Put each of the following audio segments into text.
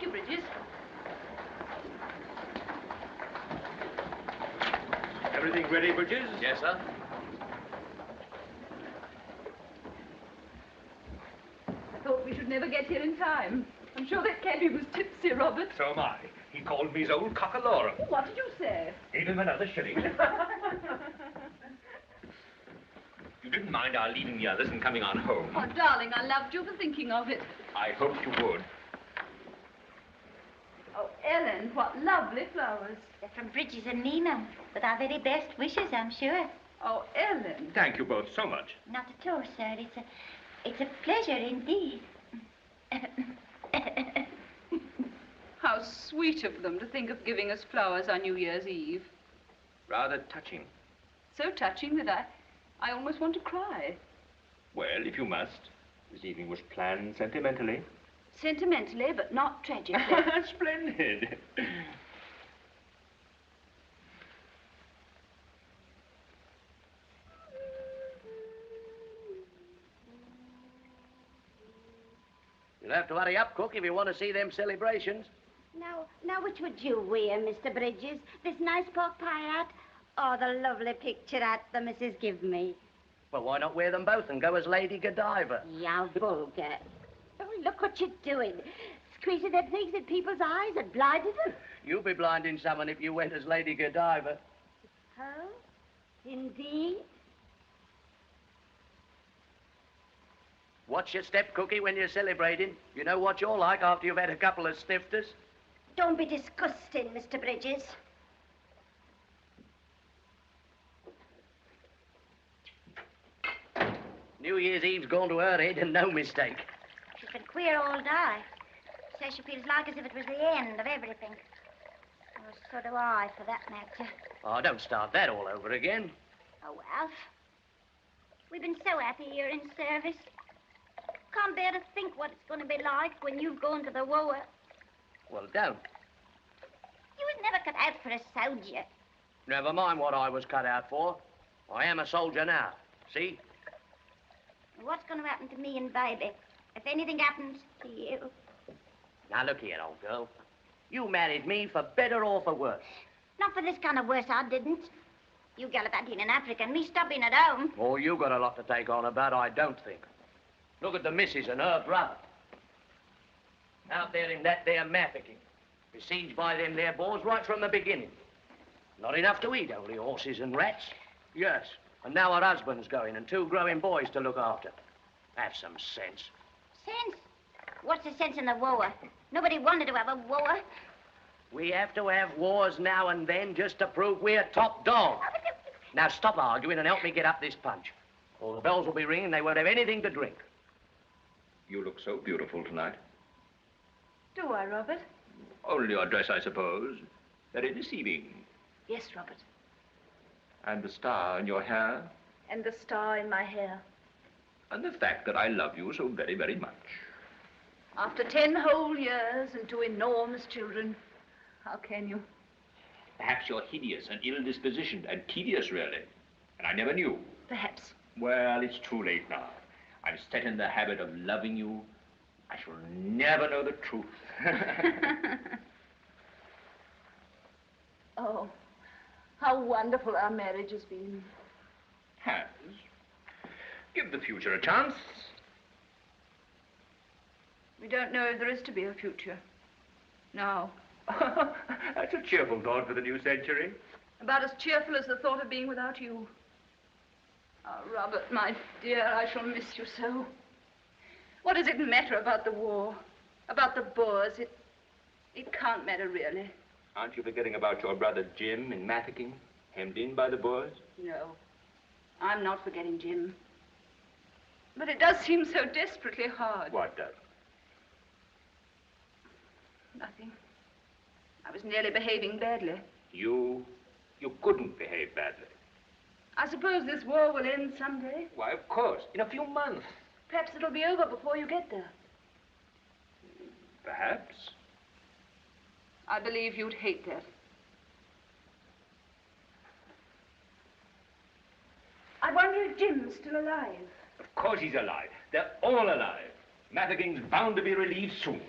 Thank you, Bridges. Everything ready, Bridges? Yes, sir. I thought we should never get here in time. I'm sure that cabby was tipsy, Robert. So am I. He called me his old cockalorum. What did you say? Gave him another shilling. You didn't mind our leaving the others and coming on home. Oh, darling, I loved you for thinking of it. I hoped you would. Oh, Ellen, what lovely flowers. They're from Bridges and Nina, with our very best wishes, I'm sure. Oh, Ellen. Thank you both so much. Not at all, sir. It's a pleasure indeed. How sweet of them to think of giving us flowers on New Year's Eve. Rather touching. So touching that I almost want to cry. Well, if you must. This evening was planned sentimentally. Sentimentally, but not tragically. Splendid. You'll have to hurry up, Cook, if you want to see them celebrations. Now, which would you wear, Mr. Bridges? This nice pork pie hat or the lovely picture hat the missus give me? Well, why not wear them both and go as Lady Godiva? Yeah, vulgar. Oh, look what you're doing. Squeezing them things in people's eyes and blinding them. You'd be blinding someone if you went as Lady Godiva. Oh, indeed? Watch your step, Cookie, when you're celebrating. You know what you're like after you've had a couple of snifters. Don't be disgusting, Mr. Bridges. New Year's Eve's gone to her head, and no mistake. She's been queer all day. Says she feels like as if it was the end of everything. Oh, so do I, for that matter. Oh, don't start that all over again. Oh, Alf. We've been so happy here in service. Can't bear to think what it's going to be like when you've gone to the war. Well, don't. You was never cut out for a soldier. Never mind what I was cut out for. I am a soldier now. See? What's going to happen to me and Baby if anything happens to you? Now, look here, old girl. You married me for better or for worse. Not for this kind of worse, I didn't. You gallivanting in Africa and me stopping at home. Oh, you got a lot to take on about, I don't think. Look at the missus and her brother. Out there in that there mafficking. Besieged by them there boys right from the beginning. Not enough to eat, only horses and rats. Yes, and now her husband's going and 2 growing boys to look after. Have some sense. Sense? What's the sense in the war? Nobody wanted to have a war. We have to have wars now and then just to prove we're top dog. Now stop arguing and help me get up this punch. Or the bells will be ringing and they won't have anything to drink. You look so beautiful tonight. Do I, Robert? Only your dress, I suppose. Very deceiving. Yes, Robert. And the star in your hair. And the star in my hair. And the fact that I love you so very, very much. After 10 whole years and 2 enormous children, how can you? Perhaps you're hideous and ill-dispositioned and tedious, really. And I never knew. Perhaps. Well, it's too late now. I'm set in the habit of loving you. I shall never know the truth. Oh, how wonderful our marriage has been. Has. Give the future a chance. We don't know if there is to be a future. No. That's a cheerful thought for the new century. About as cheerful as the thought of being without you. Oh, Robert, my dear, I shall miss you so. What does it matter about the war? About the Boers? It can't matter, really. Aren't you forgetting about your brother Jim in Mafficking, hemmed in by the Boers? No, I'm not forgetting Jim. But it does seem so desperately hard. What does? Nothing. I was nearly behaving badly. You couldn't behave badly. I suppose this war will end someday. Why, of course, in a few months. Perhaps it'll be over before you get there. Perhaps. I believe you'd hate that. I wonder if Jim's still alive. Of course he's alive. They're all alive. Mafficking's bound to be relieved soon.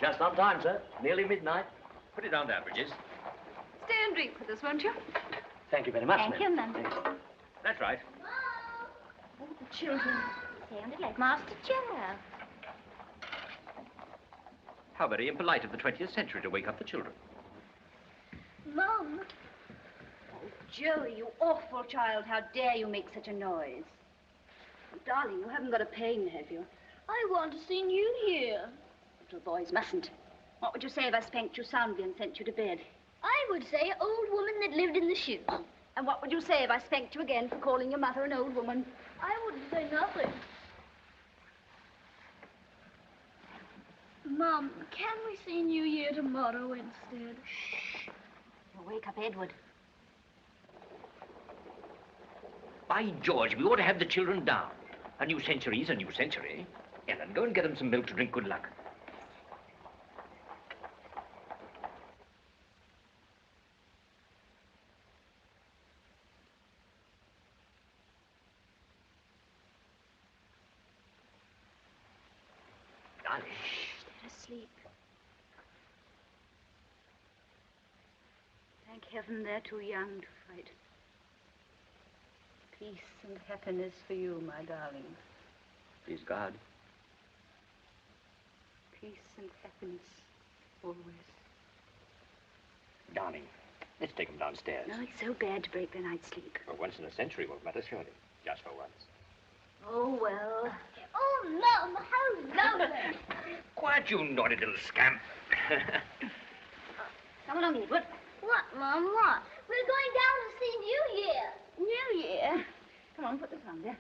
Just on time, sir. Nearly midnight. Put it down there, Bridges. Stay and drink with us, won't you? Thank you very much, Thank you, ma'am. That's right. Oh, the children. Sounded like Master Joe. How very impolite of the 20th century to wake up the children. Mum. Oh, Joey, you awful child. How dare you make such a noise? Darling, you haven't got a pain, have you? I want to see you here. Little boys mustn't. What would you say if I spanked you soundly and sent you to bed? I would say old woman that lived in the shoes. And what would you say if I spanked you again for calling your mother an old woman? I wouldn't say nothing. Mum, can we see New Year tomorrow instead? Shh. You'll wake up Edward. By George, we ought to have the children down. A new century's a new century. Ellen, go and get them some milk to drink good luck. Darling. They're asleep. Thank heaven they're too young to fight. Peace and happiness for you, my darling. Please God. Peace and happiness, always. Darling, let's take them downstairs. No, it's so bad to break their night's sleep. For once in a century won't matter, surely. Just for once. Oh, well. Oh, Mum, how lovely. Quiet, you naughty little scamp. Come along, Edward. What, Mum, what? We're going down to see New Year. New Year. Come on, put this on there.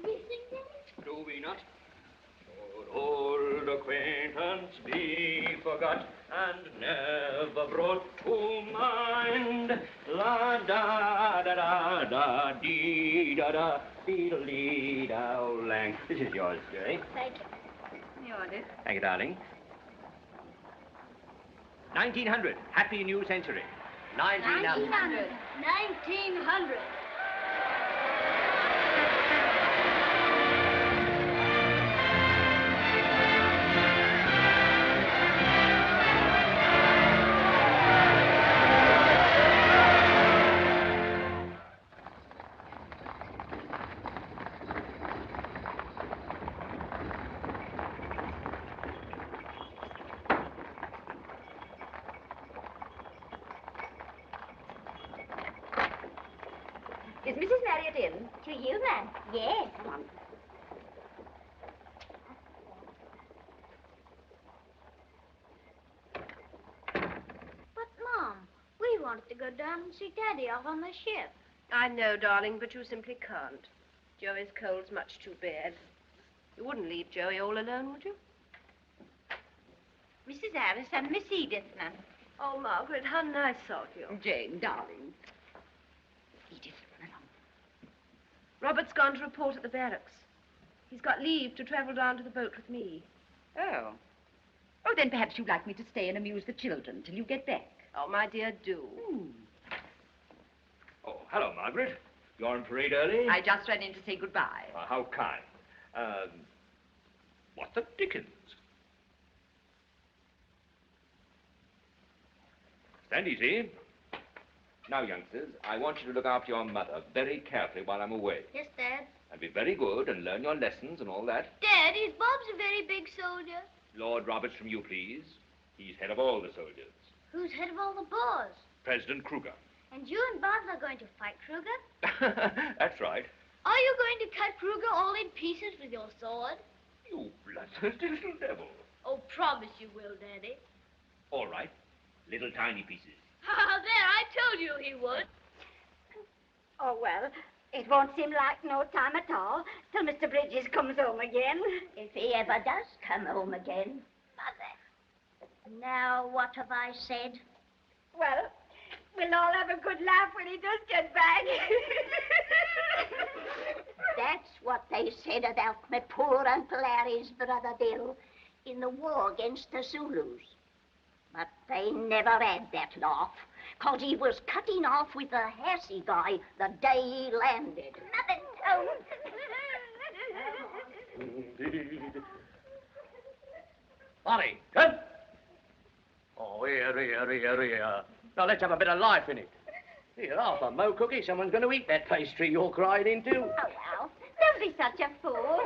We sing that? Do we not? Should old acquaintance be forgot and never brought to mind? La da da da da dee da da dee da lee da oh, lang. This is yours, Jerry. Thank you. You want it? Thank you, darling. 1900. Happy New Century. 1900. 1900. Is Mrs. Marriott in? To you, ma'am? Yes. Come on. But, Mom, we wanted to go down and see Daddy off on the ship. I know, darling, but you simply can't. Joey's cold's much too bad. You wouldn't leave Joey all alone, would you? Mrs. Harris and Miss Edith, ma'am. Oh, Margaret, how nice of you. Jane, darling. Edith, run along. Robert's gone to report at the barracks. He's got leave to travel down to the boat with me. Oh. Oh, then perhaps you'd like me to stay and amuse the children till you get back. Oh, my dear, do. Oh, hello, Margaret. You're on parade early? I just ran in to say goodbye. How kind. What the dickens? Stand easy. Now, youngsters, I want you to look after your mother very carefully while I'm away. Yes, Dad. And be very good and learn your lessons and all that. Dad, is Bob's a very big soldier? Lord Roberts from you, please. He's head of all the soldiers. Who's head of all the boys? President Kruger. And you and Bob are going to fight Kruger? That's right. Are you going to cut Kruger all in pieces with your sword? You bloodthirsty little devil. Oh, promise you will, Daddy. All right. Little tiny pieces. There, I told you he would. Oh, well, it won't seem like no time at all till Mr. Bridges comes home again. If he ever does come home again. Mother. Now, what have I said? Well, we'll all have a good laugh when he does get back. That's what they said about my poor Uncle Harry's brother Bill in the war against the Zulus. But they never had that laugh, 'cause he was cutting off with a Hassy guy the day he landed. Mother, don't. Indeed. Ollie, good. Oh, here. Now, let's have a bit of life in it. Here, half a mo cookie. Someone's going to eat that pastry you're crying into. Oh, well, don't be such a fool.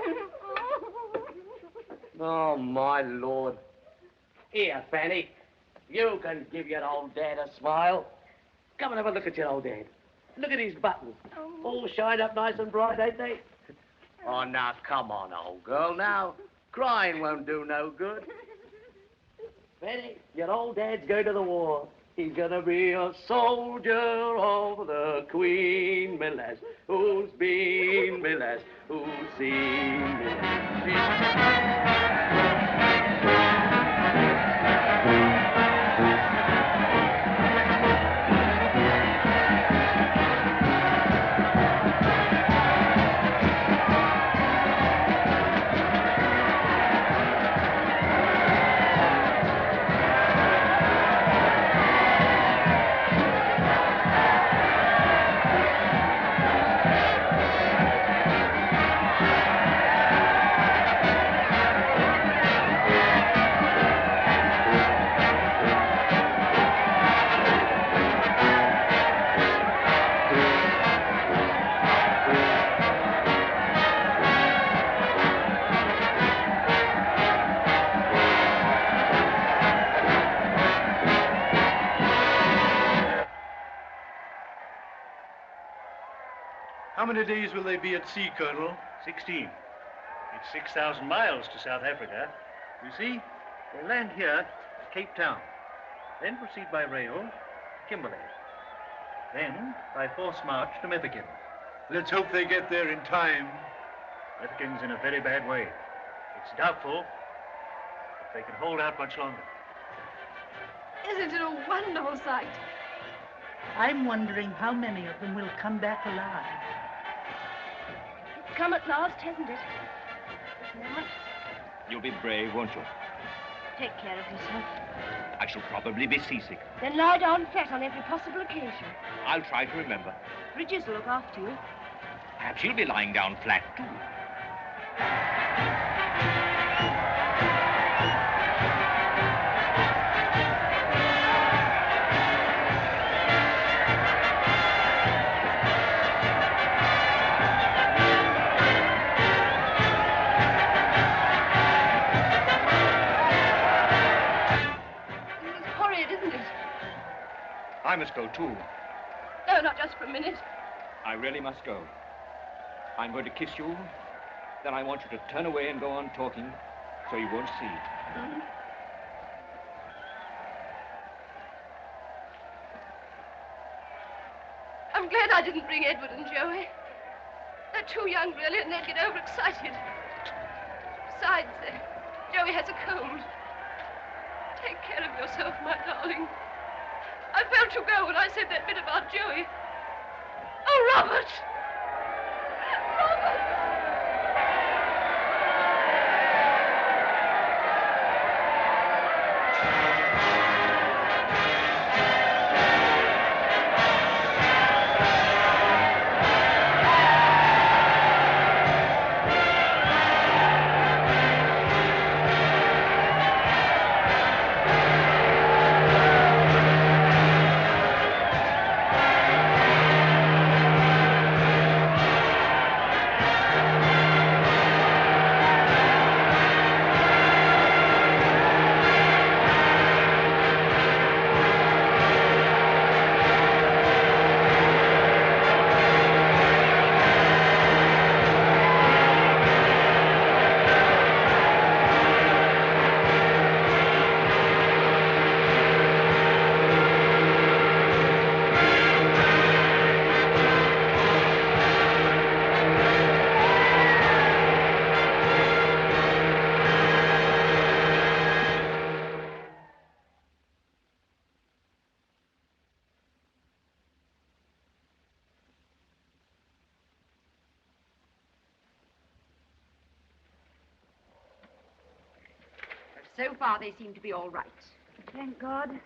Oh, my Lord. Here, Fanny. You can give your old dad a smile. Come and have a look at your old dad. Look at his buttons. All shined up nice and bright, ain't they? Oh, now, come on, old girl, now. Crying won't do no good. Fanny, your old dad's going to the war. He's gonna be a soldier of the Queen, me lass. Who's been, me lass? Who's seen, me lass? How many days will they be at sea, Colonel? 16. It's 6,000 miles to South Africa. You see, they land here at Cape Town, then proceed by rail to Kimberley, then by forced march to Mafeking. Let's hope they get there in time. Mafeking's in a very bad way. It's doubtful if they can hold out much longer. Isn't it a wonderful sight? I'm wondering how many of them will come back alive. It's come at last, hasn't it? This moment. You'll be brave, won't you? Take care of yourself. I shall probably be seasick. Then lie down flat on every possible occasion. I'll try to remember. Bridges will look after you. Perhaps you'll be lying down flat, too. I must go, too. No, not just for a minute. I really must go. I'm going to kiss you, then I want you to turn away and go on talking so you won't see. Mm-hmm. I'm glad I didn't bring Edward and Joey. They're too young, really, and they'd get overexcited. Besides, Joey has a cold. Take care of yourself, my darling. I felt you go when I said that bit about Joey. Oh, Robert! Robert! So far, they seem to be all right. Thank God. Bang,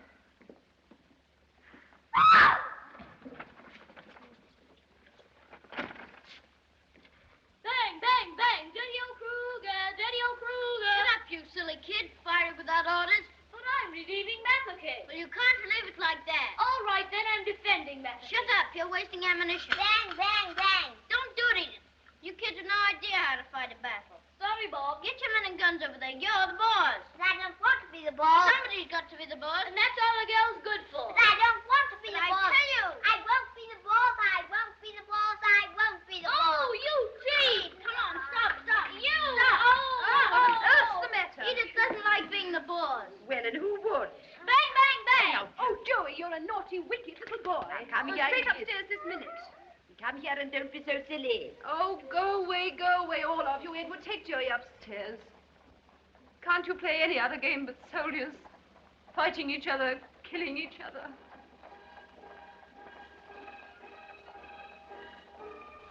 bang, bang! Dirty old Kruger! Dirty old Kruger! Shut up, you silly kid. Fire with without orders. But I'm relieving Cavalcade. Well, you can't leave it like that. All right, then I'm defending Cavalcade. Shut up. You're wasting ammunition. Bang, bang, bang. Don't do it, Edith. You kids have no idea how to fight a battle. Sorry, Bob. Get your men and guns over there. You're the boss. But I don't want to be the boss. Somebody's got to be the boss. And that's all a girl's good for. But I don't want to be But the I boss. tell you. I won't be the boss. I won't be the boss. I won't be the boss. Oh, you cheat! Come on, stop. You. Stop. What on earth's the matter? Edith doesn't like being the boss. Well, and who would? Bang, bang, bang! Oh, Joey, you're a naughty, wicked little boy. Now, come Go here, straight you upstairs this minute. Come here and don't be so silly. Oh, go away, all of you. Edward, take Joey upstairs. Can't you play any other game but soldiers? Fighting each other, killing each other.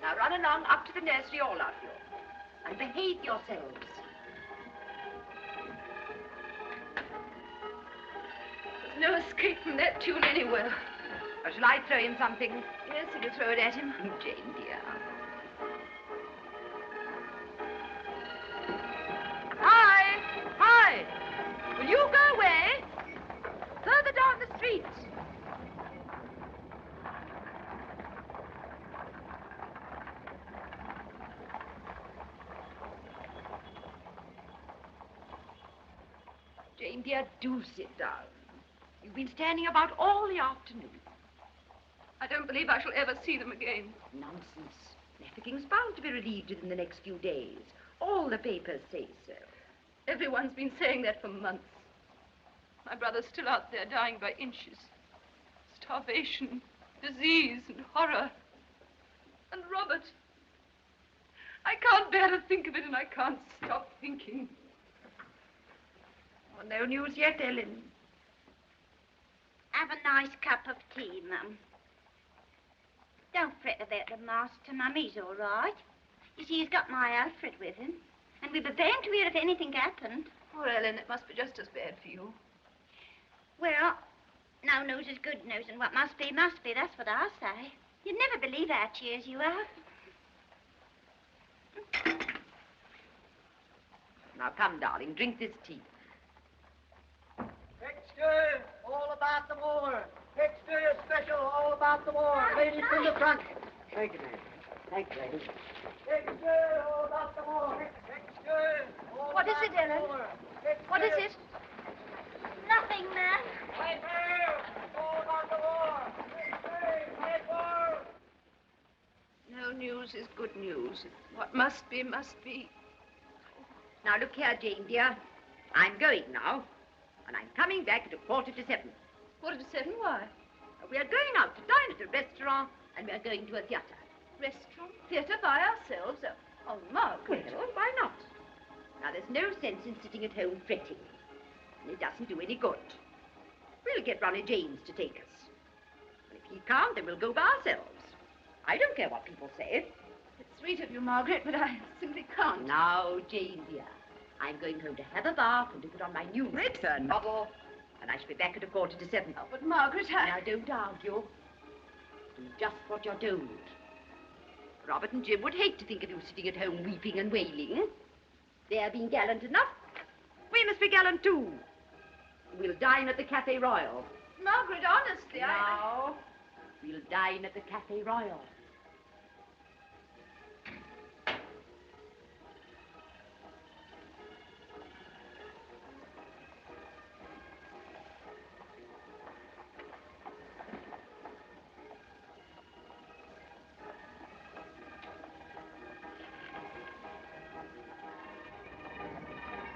Now run along up to the nursery, all of you, and behave yourselves. There's no escape from that tune anywhere. Or shall I throw him something? Yes, you can throw it at him. Jane, dear. Hi! Will you go away? Further down the street. Jane, dear, do sit down. You've been standing about all the afternoon. I don't believe I shall ever see them again. Nonsense. Mafecking's bound to be relieved within the next few days. All the papers say so. Everyone's been saying that for months. My brother's still out there dying by inches. Starvation, disease, and horror. And Robert. I can't bear to think of it, and I can't stop thinking. Oh, no news yet, Ellen. Have a nice cup of tea, Mum. Don't fret about the master, Mum. He's all right. You see, he's got my Alfred with him. And we'd be bound to hear if anything happened. Poor Ellen, it must be just as bad for you. Well, no news is good news, and what must be, must be. That's what I say. You'd never believe how cheers you are. Now, come, darling, drink this tea. Extra, all about the war. Extra special, all about the war. Ladies in the front. Thank you, ma'am. Thank you, ladies. Extra, all about the war. Extra, all What is about it, the Ellen? war. What is it? Nothing, Mum. All about the war. Extra, No news is good news. What must be, must be. Now, look here, Jane, dear. I'm going now, and I'm coming back at 7:15. 7:45? Why? We're going out to dine at a restaurant, and we're going to a theater. Restaurant? Theater by ourselves? Oh, Margaret. Well, why not? Now, there's no sense in sitting at home fretting. And it doesn't do any good. We'll get Ronnie James to take us. And if he can't, then we'll go by ourselves. I don't care what people say. It's sweet of you, Margaret, but I simply can't. Now, Jane, dear, I'm going home to have a bath and to put on my new Redfern novel. And I shall be back at 7:15. Oh, but Margaret, Now, don't argue. Do just what you're told. Robert and Jim would hate to think of you sitting at home weeping and wailing. They're being gallant enough. We must be gallant, too. We'll dine at the Cafe Royal. Margaret, honestly, Now, we'll dine at the Cafe Royal.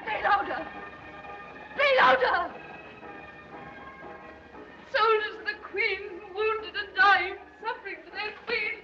Play louder! Play louder! Soldiers of the Queen, wounded and dying, suffering for their queen.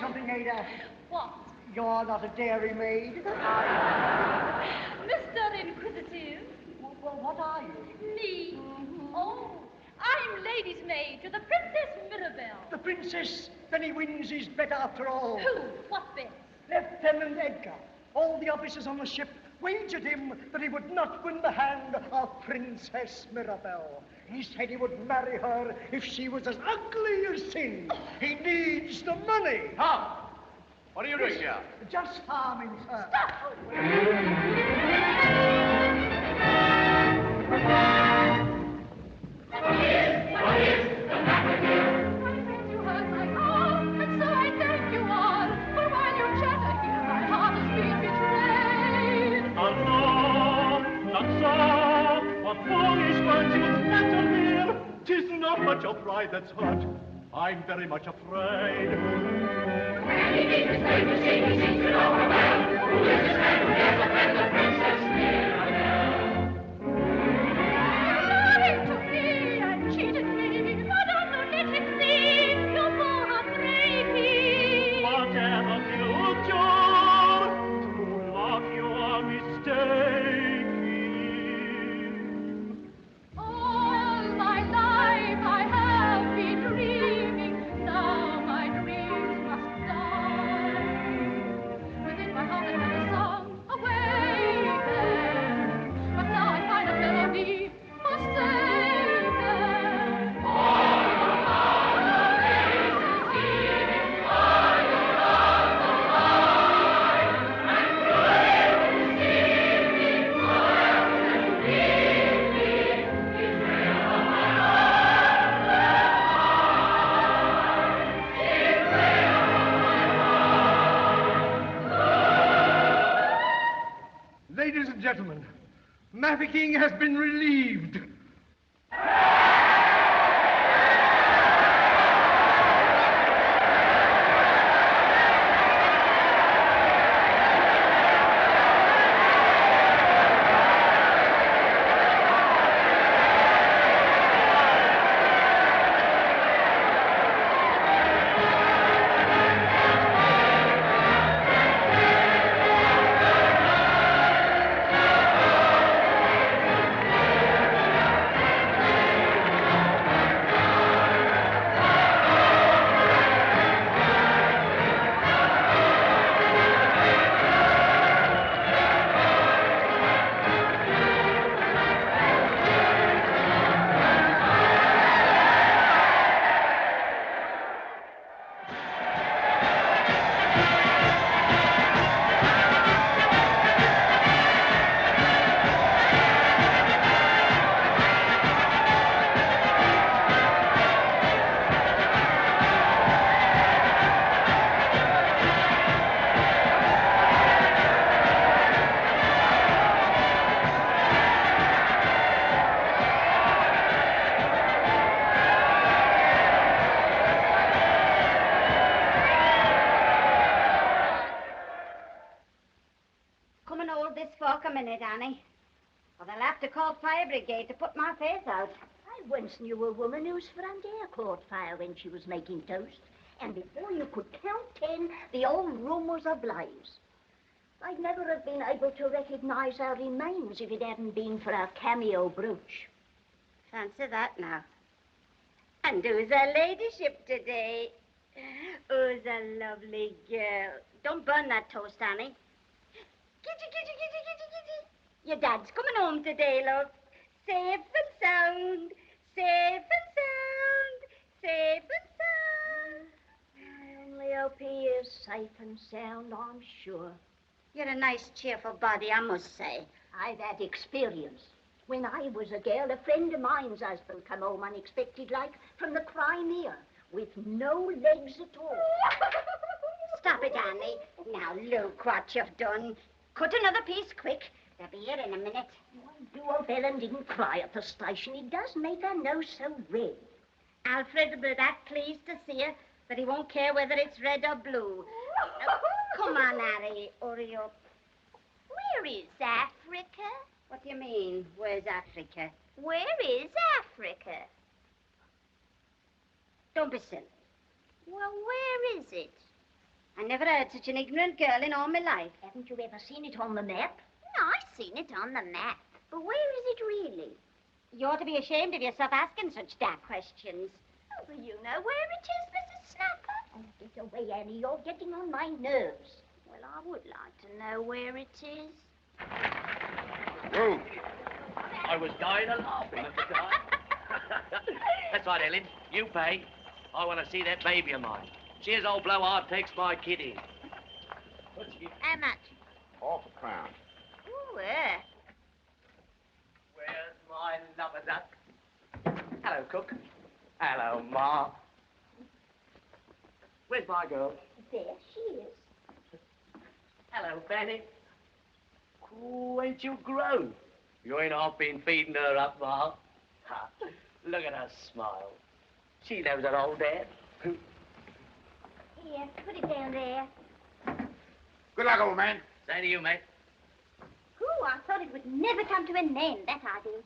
something, Ada? What? You're not a dairymaid. Mr. Inquisitive. Well, what are you? Me. Oh, I'm lady's maid to the Princess Mirabelle. The princess. Then he wins his bet after all. Who? What bet? Lieutenant Edgar. All the officers on the ship wagered him that he would not win the hand of Princess Mirabelle. He said he would marry her if she was as ugly as sin. He needs the money. Tom, what are you doing here? Just farming, sir. Stop! What foolish fancies flatter there? 'Tis not much of pride that's hurt. I'm very much afraid. When he meets his neighbor, he seems to know her well. Who is this man who dares offend the Princess Mirabelle? Lied to me and cheated me. Madame, don't let him see. You're more unbrave. Whatever future, true love, you are mistaken. All my life I have been dreaming. Now my dreams must die. Within my heart I had a song awakened, but now I find a melody forsaken. All your love is deceiving, all your love a lie, and cruel deceiving, cruel and weeping, betrayal of my heart, betrayal of my Ladies and gentlemen, Mafeking has been relieved. Come and hold this fork a minute, Annie. Or they'll have to call fire brigade to put my face out. I once knew a woman whose front hair caught fire when she was making toast. And before you could count 10, the old room was ablaze. I'd never have been able to recognize our remains if it hadn't been for our cameo brooch. Fancy that now. And who's her ladyship today? Who's a lovely girl. Don't burn that toast, Annie. Kitty, kitty, kitty, kitty, kitty. Your dad's coming home today, love. Safe and sound. Safe and sound. Safe and sound. I only hope he is safe and sound, I'm sure. You're a nice, cheerful body, I must say. I've had experience. When I was a girl, a friend of mine's husband come home unexpected like from the Crimea with no legs at all. Stop it, Annie. Now, look what you've done. Cut another piece quick. They'll be here in a minute. I do hope Ellen didn't cry at the station. It does make her nose so red. Alfred will be that pleased to see her that he won't care whether it's red or blue. Come on, Harry. Hurry up. Where is Africa? What do you mean, where's Africa? Where is Africa? Don't be silly. Well, where is it? I never heard such an ignorant girl in all my life. Haven't you ever seen it on the map? No, I've seen it on the map. But where is it really? You ought to be ashamed of yourself asking such daft questions. Oh, well, you know where it is, Mrs. Snapper. Oh, get away, Annie. You're getting on my nerves. Well, I would like to know where it is. Whoa. I was dying of laughing at the time. That's right, Ellen. You pay. I want to see that baby of mine. See as old Blowhard takes my kitty. How much? £half. Ooh, Where's my lover duck? Hello, cook. Hello, Ma. Where's my girl? There she is. Hello, Fanny. Oh, ain't you grown? You ain't half been feeding her up, Ma. Ha. Look at her smile. She knows her old dad. Here, put it down there. Good luck, old man. Same to you, mate. Ooh, I thought it would never come to an end, that I do.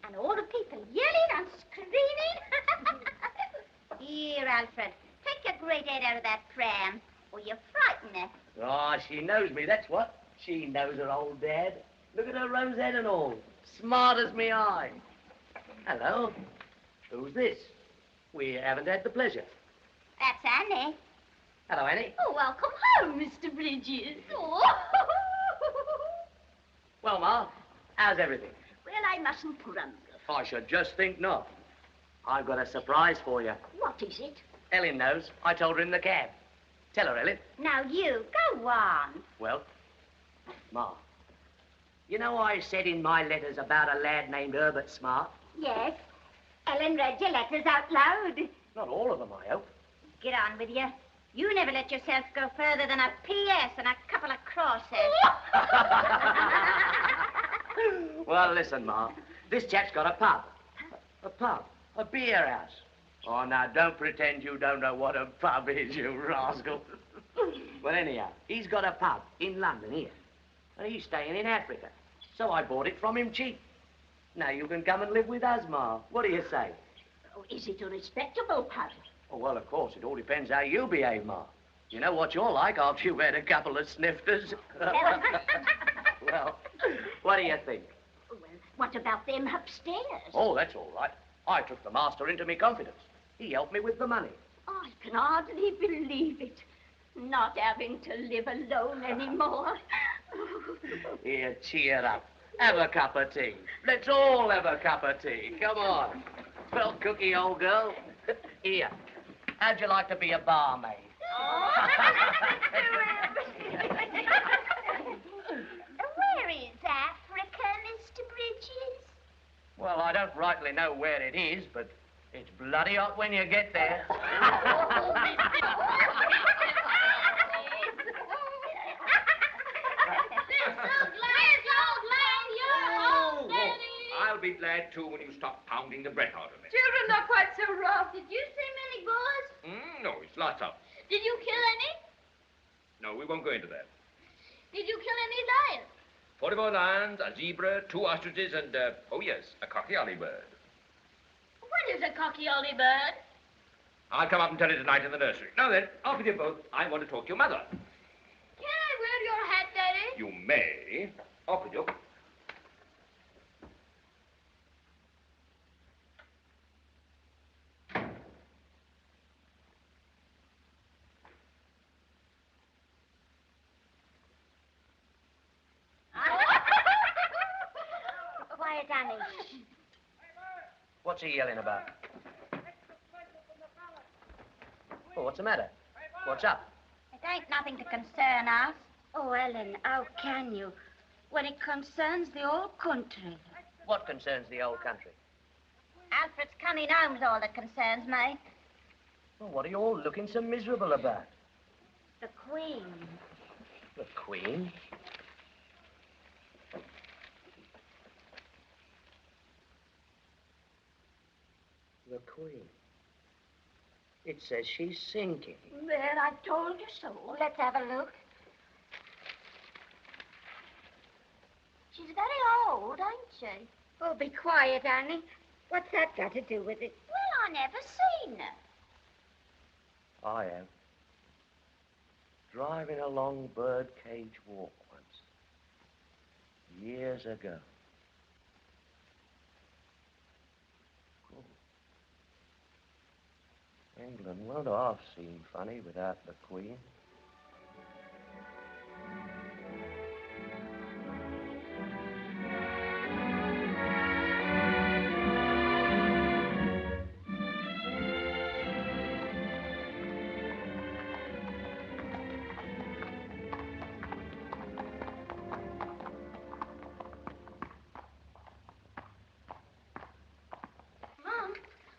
And all the people yelling and screaming. Here, Alfred, take your great head out of that pram, or you frighten her. Oh, she knows me, that's what. She knows her old dad. Look at her rose head and all. Smart as me eye. Hello. Who's this? We haven't had the pleasure. That's Annie. Hello, Annie. Oh, welcome home, Mr. Bridges. Oh. Well, Ma, how's everything? Well, I mustn't grumble. I should just think not. I've got a surprise for you. What is it? Ellen knows. I told her in the cab. Tell her, Ellen. Now, you, go on. Well, Ma, you know I said in my letters about a lad named Herbert Smart? Yes. Ellen read your letters out loud. Not all of them, I hope. Get on with you. You never let yourself go further than a P.S. and a couple of crosses. Well, listen, Ma. This chap's got a pub. A pub. A beer house. Oh, now, don't pretend you don't know what a pub is, you rascal. Well, anyhow, he's got a pub in London here. And he's staying in Africa. So I bought it from him cheap. Now you can come and live with us, Ma. What do you say? Oh, is it a respectable pub? Oh, well, of course, it all depends how you behave, Ma. You know what you're like after you've had a couple of snifters. Well, what do you think? Well, what about them upstairs? Oh, that's all right. I took the master into me confidence. He helped me with the money. I can hardly believe it. Not having to live alone anymore. Here, cheer up. Have a cup of tea. Let's all have a cup of tea. Come on. Well, Cookie, old girl. Here. How'd you like to be a barmaid? Oh. Where is Africa, Mr. Bridges? Well, I don't rightly know where it is, but it's bloody hot when you get there. I'll be glad, too, when you stop pounding the breath out of me. Children, not quite so rough. Did you see many boars? No, it's lots of. Did you kill any? No, we won't go into that. Did you kill any lions? 44 lions, a zebra, 2 ostriches, and, oh yes, a cocky bird. What is a cocky-olly bird? I'll come up and tell you tonight in the nursery. Now then, off with you both. I want to talk to your mother. Can I wear your hat, Daddy? You may. Off with you. Quiet, Annie. What's he yelling about? Oh, what's the matter? What's up? It ain't nothing to concern us. Oh, Ellen, how can you? When it concerns the whole country. What concerns the old country? Alfred's coming home's all that concerns me. Well, what are you all looking so miserable about? The Queen. The Queen? The Queen. It says she's sinking. There, I told you so. Let's have a look. She's very old, ain't she? Oh, be quiet, Annie. What's that got to do with it? Well, I never seen her. I am. driving along Birdcage Walk once, years ago. England won't half seem funny without the Queen.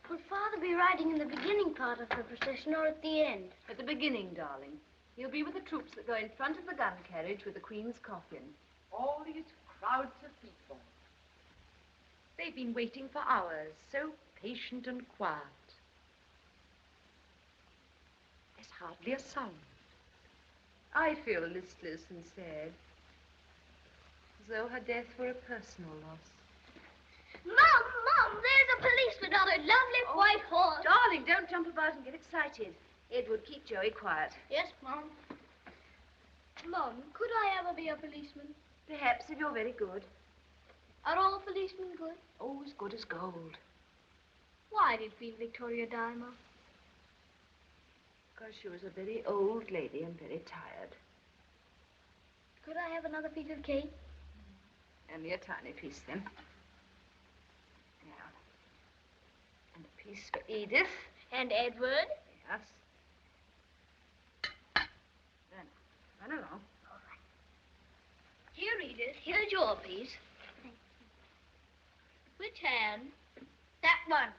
Will Father be riding in the beginning part of the procession or at the end? At the beginning, darling. He'll be with the troops that go in front of the gun carriage with the Queen's coffin. All these crowds of people. They've been waiting for hours, so patient and quiet. There's hardly a sound. I feel listless and sad, as though her death were a personal loss. Mom, there's a policeman on a lovely white horse. Darling, don't jump about and get excited. Edward, keep Joey quiet. Yes, Mom. Mom, could I ever be a policeman? Perhaps, if you're very good. Are all policemen good? Oh, as good as gold. Why did Queen Victoria die, Mom? Because she was a very old lady and very tired. Could I have another piece of cake? Only a tiny piece, then. Yeah. And a piece for Edith. And Edward? Yes. Then, run along. All right. Here, Edith, here's your piece. Which hand? That one.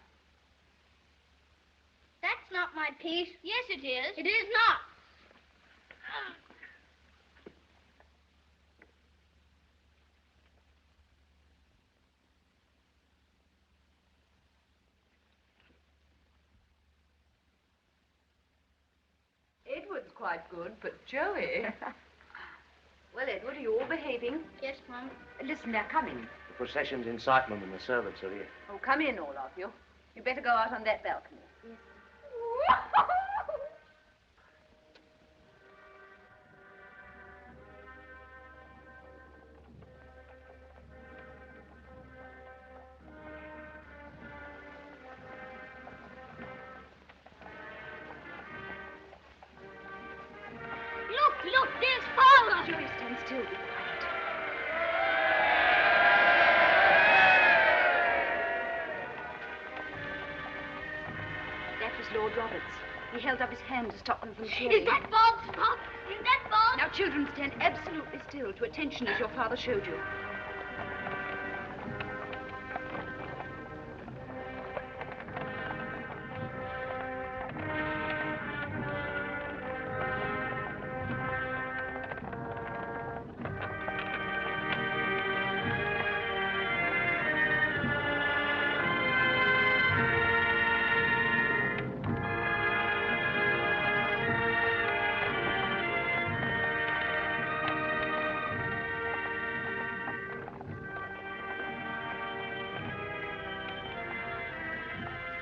That's not my piece. Yes, it is. It is not. Edward's quite good, but Joey... Well, Edward, are you all behaving? Yes, Mom. Listen, they're coming. The procession's in sight, Mum, and the servants are here. Oh, come in, all of you. You better go out on that balcony. Look, there's Father. Joey, stand still. Be quiet. That was Lord Roberts. He held up his hand to stop them from cheering. Is that Bob's Pop? Is that Bob? Now, children, stand absolutely still to attention as your father showed you.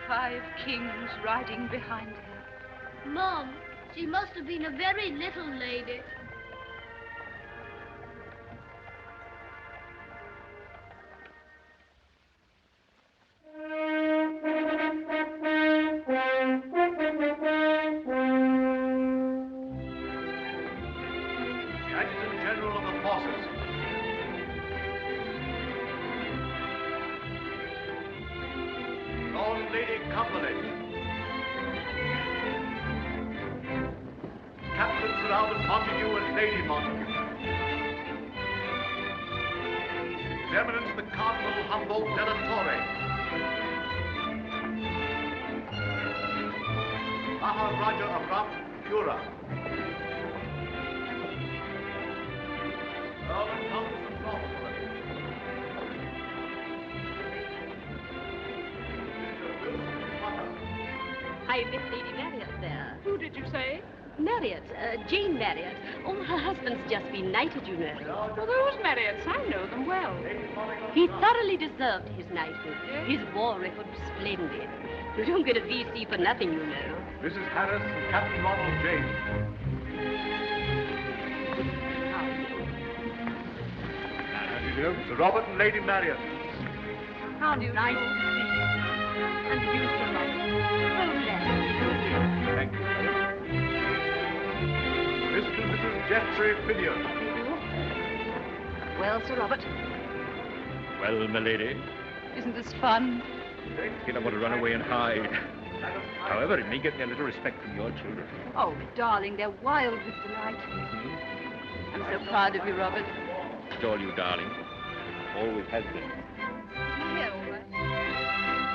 Five kings riding behind her. Mom, she must have been a very little lady. The Adjutant General of the Forces. Lord Lady Cumberland. Captain Sir Albert Montague and Lady Montague. His Eminence the Cardinal Humboldt della Torre. Maharaja of Rampura. Earl and Countess of Northumberland. I met Lady Marriott there. Who did you say? Marriott, Jane Marriott. Oh, her husband's just been knighted, you know. Well, those Marriotts, I know them well. He thoroughly deserved his knighthood. His war record was splendid. You don't get a VC for nothing, you know. Mrs. Harris and Captain Ronald James. How do you do? Sir Robert and Lady Marion. How do you nice to see you? And you, Sir Robert. Thank you, madam. Mr. and Mrs. Geoffrey Phineas. Well, Sir Robert, Well, my lady, isn't this fun? you don't want to run away and hide. However, it may get me a little respect from your children. Oh, darling, they're wild with delight. I'm so proud of you, Robert. It's all you, darling. Always has been. Yeah, all right.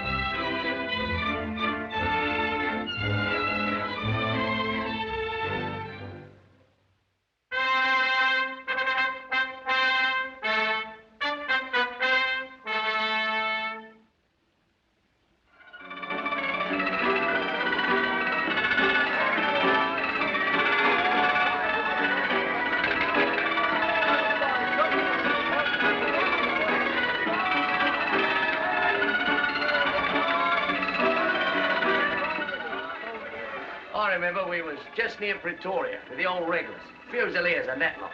I remember we was just near Pretoria with the old regulars, Fusiliers and that lot.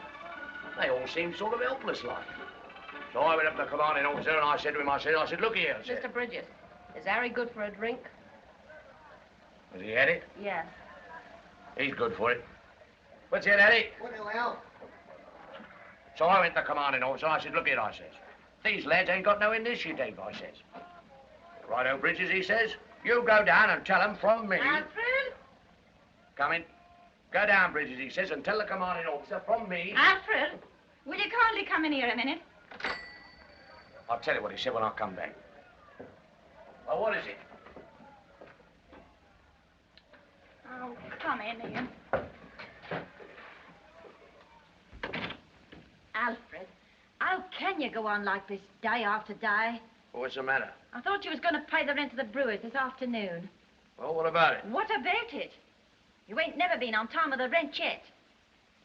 They all seemed sort of helpless like. So I went up to the commanding officer and I said to him, I said, look here, I said, Mr. Bridges, is Harry good for a drink? has he had it? Yes. He's good for it. What's it, Eddie? Well, So I went to the commanding officer, I said, look here, I says, these lads ain't got no initiative, I says. Righto, Bridges, he says, you go down and tell them from me. Alfred? Come in. Go down, Bridges, he says, and tell the commanding officer from me. Alfred, will you kindly come in here a minute? I'll tell you what he said when I come back. Well, what is it? Oh, come in, Ian. Alfred, how can you go on like this day after day? What's the matter? I thought you was going to pay the rent of the brewers this afternoon. Well, what about it? What about it? You ain't never been on time with the rent yet.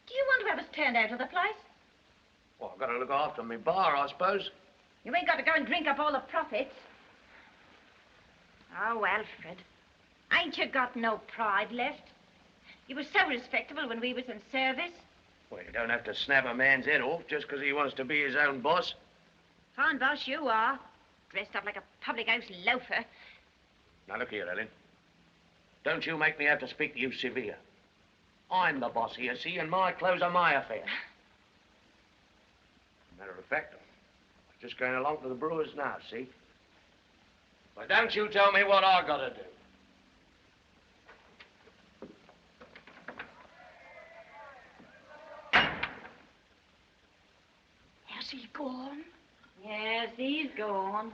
Do you want to have us turned out of the place? Well, I've got to look after me bar, I suppose. You ain't got to go and drink up all the profits. Oh, Alfred, ain't you got no pride left? You were so respectable when we was in service. Well, you don't have to snap a man's head off just because he wants to be his own boss. Fine boss you are. Dressed up like a public house loafer. Now, look here, Ellen. Don't you make me have to speak to you severe. I'm the boss here, see, and my clothes are my affair. Matter of fact, I'm just going along to the brewers now, see? But don't you tell me what I got to do. Has he gone? Yes, he's gone.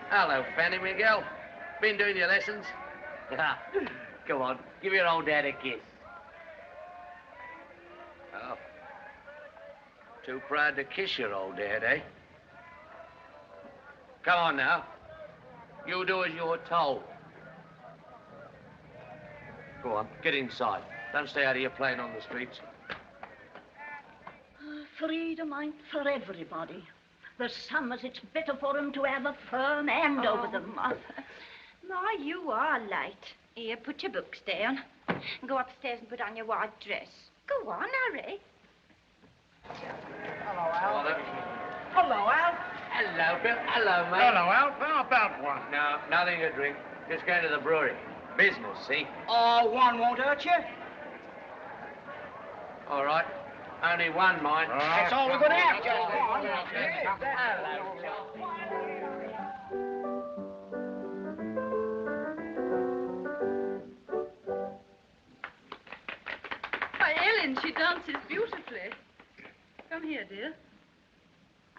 Hello, Fanny Miguel. Been doing your lessons? Come on, give your old dad a kiss. Oh. Too proud to kiss your old dad, eh? Come on now. You do as you're told. Go on, get inside. Don't stay out here playing on the streets. Freedom ain't for everybody. There's some as it's better for them to have a firm hand over them. My, you are late. Here, put your books down. Go upstairs and put on your white dress. Go on, hurry. Hello, Al. Hello, Al. Hello, Bill. Hello, mate. Hello, Alf. How about one? No, nothing to drink. Just going to the brewery. Business, see? Oh, one won't hurt you. All right. Only one, mind. That's all we're going to have, Joe. Go on. Why, Ellen, she dances beautifully. Come here, dear.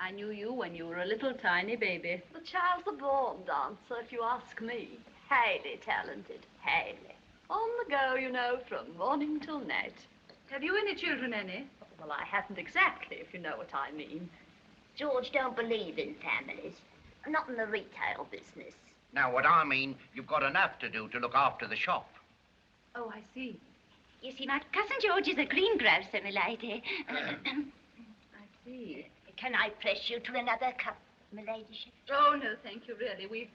I knew you when you were a little tiny baby. The child's a born dancer, if you ask me. Highly talented, highly. On the go, you know, from morning till night. Have you any children, Annie? Well, I haven't exactly, if you know what I mean. George don't believe in families. Not in the retail business. Now, what I mean, you've got enough to do to look after the shop. Oh, I see. You see, my cousin George is a greengrocer, my lady. I see. Can I press you to another cup, my ladyship? Oh, no, thank you, really. We've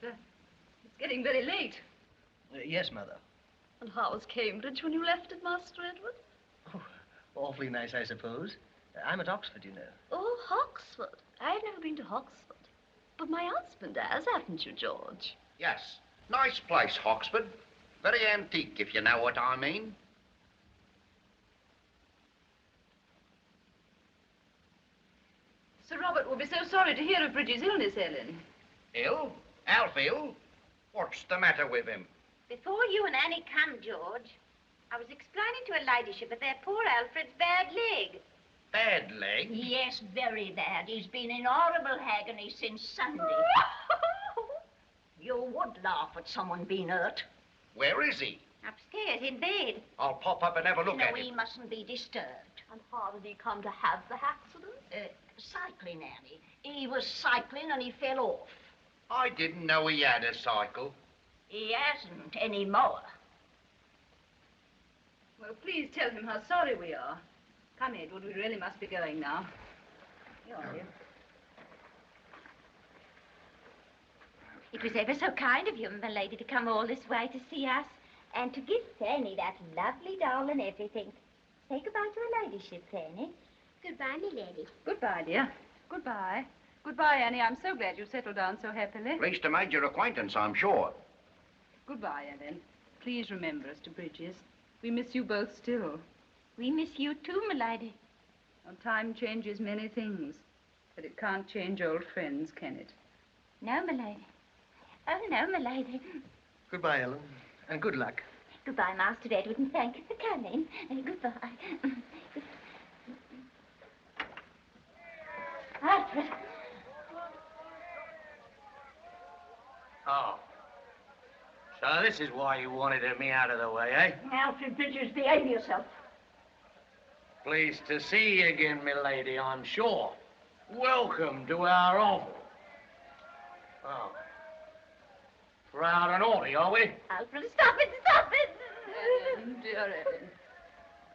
It's getting very late. Yes, Mother. And how was Cambridge when you left it, Master Edward? Awfully nice, I suppose. I'm at Oxford, you know. Oh, Oxford. I've never been to Oxford. But my husband has, haven't you, George? Yes. Nice place, Oxford. Very antique, if you know what I mean. Sir Robert will be so sorry to hear of Bridget's illness, Ellen. Ill? Alf ill? What's the matter with him? Before you and Annie come, George, I was explaining to her ladyship of their poor Alfred's bad leg. Bad leg? Yes, very bad. He's been in horrible agony since Sunday. You would laugh at someone being hurt. Where is he? Upstairs, in bed. I'll pop up and have a look No, at he him. mustn't be disturbed. And how did he come to have the accident? Cycling, Annie. He was cycling and he fell off. I didn't know he had a cycle. He hasn't anymore. Well, please tell him how sorry we are. Come, Edward, we really must be going now. Here are you. It was ever so kind of you, my lady, to come all this way to see us. And to give Fanny that lovely doll and everything. Say goodbye to her ladyship, Fanny. Goodbye, me lady. Goodbye, dear. Goodbye. Goodbye, Annie. I'm so glad you settled down so happily. Pleased to make your acquaintance, I'm sure. Goodbye, Ellen. Please remember us to Bridges. We miss you both still. We miss you too, my lady. Well, time changes many things, but it can't change old friends, can it? No, my lady. Oh, no, my lady. Goodbye, Ellen, and good luck. Goodbye, Master Edward, and thank you for coming. Goodbye. Alfred. Oh. So this is why you wanted me out of the way, eh? Alfred Bridges, behave yourself. Pleased to see you again, milady, I'm sure. Welcome to our oval. Oh. Proud and naughty, are we? Alfred, stop it, stop it! Ellen, dear Ellen.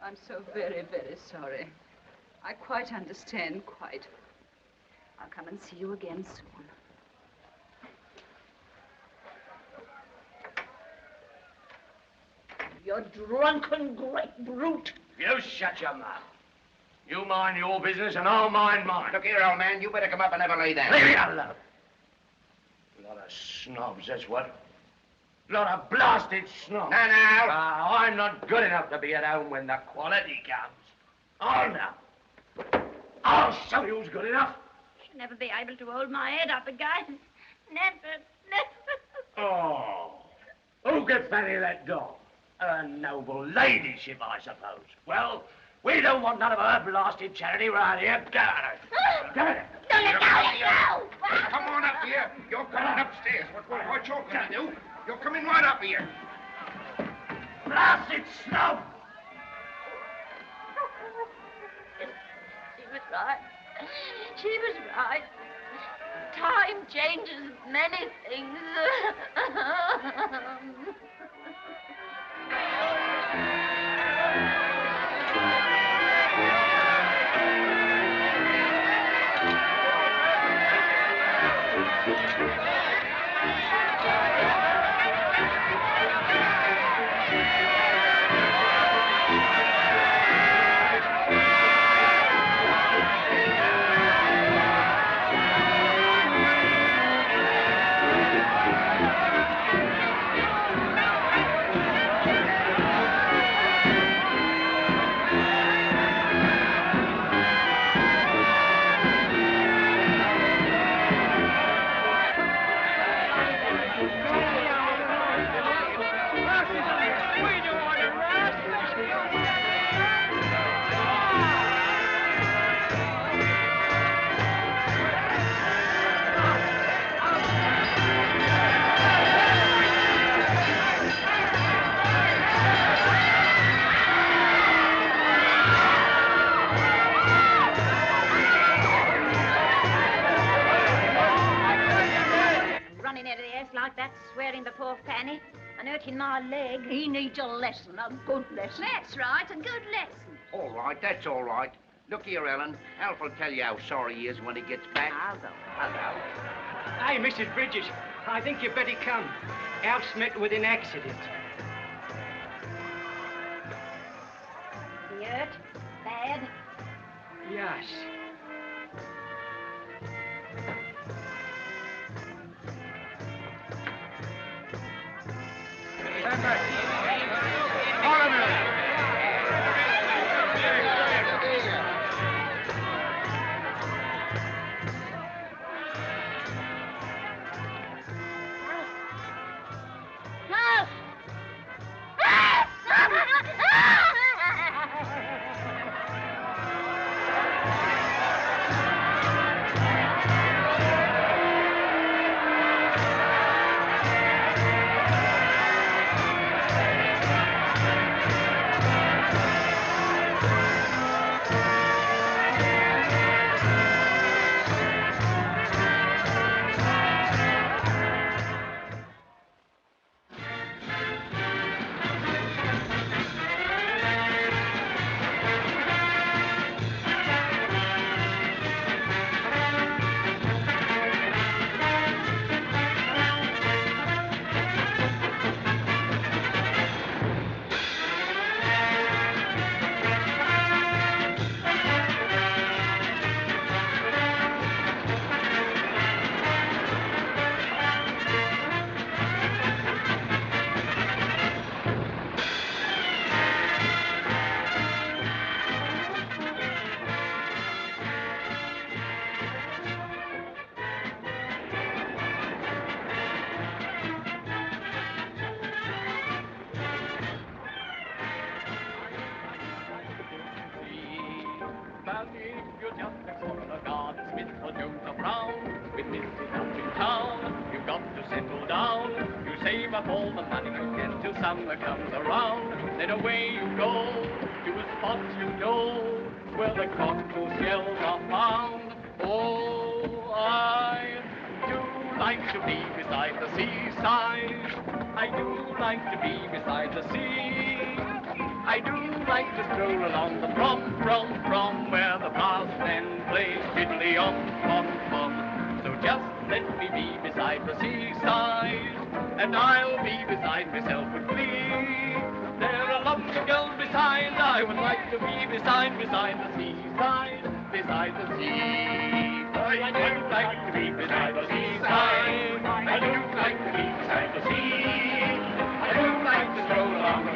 I'm so very, very sorry. I quite understand, quite. I'll come and see you again soon. You drunken great brute. You shut your mouth. You mind your business and I'll mind mine. Look here, old man, you better come up and have a lay down. Leave me alone. Lot of snobs, that's what. Lot of blasted snobs. Now, now. I'm not good enough to be at home when the quality comes. Oh, no. I'll show you who's good enough. She'll never be able to hold my head up again. Never, never. Oh. Who could fanny that doll? A noble ladyship, I suppose. Well, we don't want none of her blasted charity round here. Get out of it. Get out of it. Don't let go. Come on up here. You're coming upstairs. What you're going to do? You're coming right up here. Blasted snub! She was right. She was right. Time changes many things. Like that, swearing before Fanny and hurting my leg. He needs a lesson, a good lesson. That's right, a good lesson. All right, that's all right. Look here, Ellen. Alf will tell you how sorry he is when he gets back. I'll go. Hello. Hey, Mrs. Bridges. I think you'd better come. Alf's met with an accident. He hurt? Bad? Yes. Stand back. All of you. All the money you get till summer comes around. Then away you go to a spot you know where the cocktail shells are found. Oh, I do like to be beside the seaside. I do like to be beside the sea. I do like to stroll along the from where the brass band plays fiddly-om. So just let me be beside the seaside, and I'll be beside myself with glee. There are lots of girls beside, I would like to be beside the seaside, beside the sea. I do like to be beside the seaside, I do like to be beside the sea. I do like to stroll along the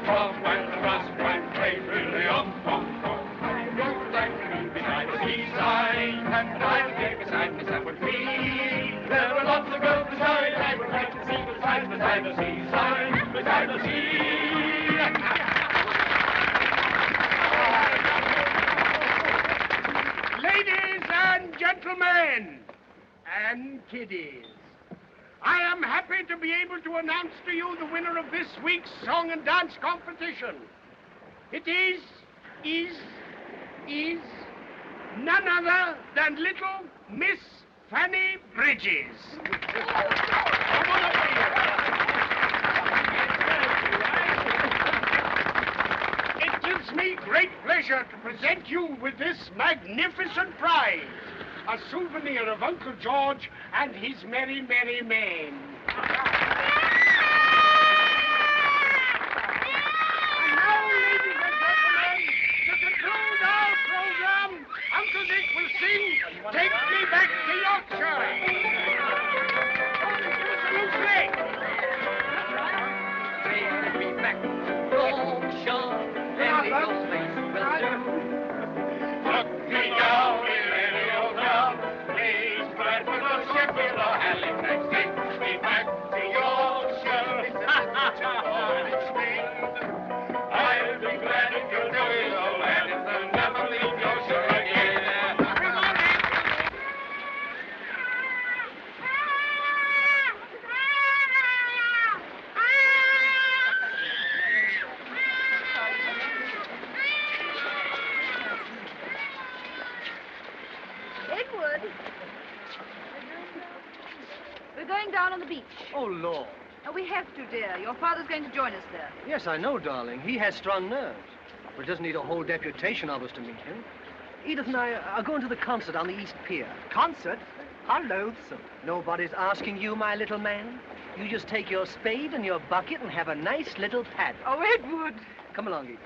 from when the brass band plays fiddly-om. I do like to be beside the seaside, and I'll be beside myself with glee. There are lots of girls beside, I would like to see beside the seaside, beside the sea. Ladies and gentlemen, and kiddies, I am happy to be able to announce to you the winner of this week's song and dance competition. It is none other than little Miss Fanny Bridges. Come on up here. It gives me great pleasure to present you with this magnificent prize, a souvenir of Uncle George and his merry, merry men. And now, ladies and gentlemen, to conclude our program, Uncle Dick will sing Take Me Back to Yorkshire. Take me back to Yorkshire, any old place will do. Look me down in any old town, please spread for the ship in the Halifax. Take me back to Yorkshire, I'll be glad if you'll do it, oh, and if I'll never leave Yorkshire again. Edward, we're going down on the beach. Oh, Lord. Oh, we have to, dear. Your father's going to join us there. Yes, I know, darling. He has strong nerves. But it doesn't need a whole deputation of us to meet him. Edith and I are going to the concert on the East Pier. Concert? How loathsome. Nobody's asking you, my little man. You just take your spade and your bucket and have a nice little pad. Oh, Edward. Come along, Edith.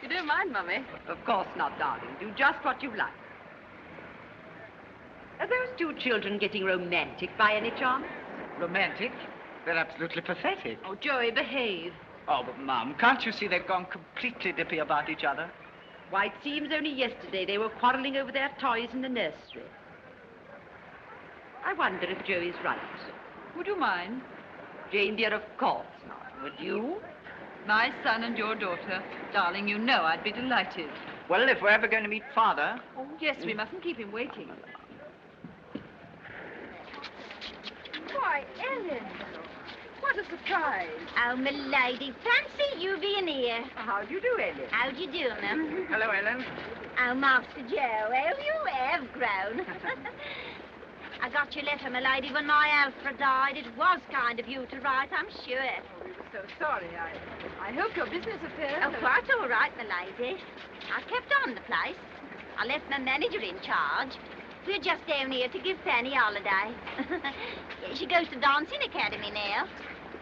You don't mind, Mummy? Of course not, darling. Do just what you like. Are those two children getting romantic by any chance? Romantic? They're absolutely pathetic. Oh, Joey, behave. Oh, but, Mum, can't you see they've gone completely dippy about each other? Why, it seems only yesterday they were quarreling over their toys in the nursery. I wonder if Joey's right. Would you mind? Jane, dear, of course not. Would you? My son and your daughter. Darling, you know I'd be delighted. Well, if we're ever going to meet Father... Oh, yes, we mustn't keep him waiting. Why, Ellen. What a surprise. Oh, milady, fancy you being here. How do you do, Ellen? How do you do, ma'am? Hello, Ellen. Oh, Master Joe, how you have grown. I got your letter, milady, when my Alfred died. It was kind of you to write, I'm sure. Oh, we were so sorry. I hope your business affairs... Oh, quite all right, milady. I kept on the place. I left my manager in charge. We're just down here to give Fanny a holiday. She goes to dancing academy now.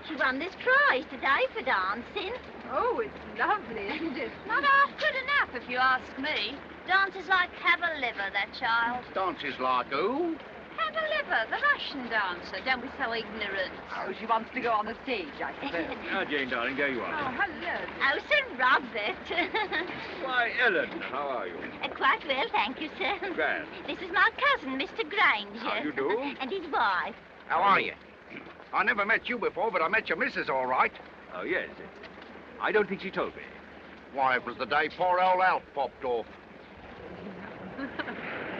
She won this prize today for dancing. Oh, it's lovely, isn't it? Not half good enough, if you ask me. Dances like Cavalcade, that child. Dances like who? Cavalcade, the Russian dancer. Don't be so ignorant. Oh, she wants to go on the stage, I suppose. Now, Jane, darling, there you are. Oh, hello. Oh, Sir Robert. Why, Ellen, how are you? Quite well, thank you, sir. Grand. This is my cousin, Mr. Granger. How you do? And his wife. How are you? I never met you before, but I met your missus all right. Oh, yes. I don't think she told me. Why, it was the day poor old Alf popped off.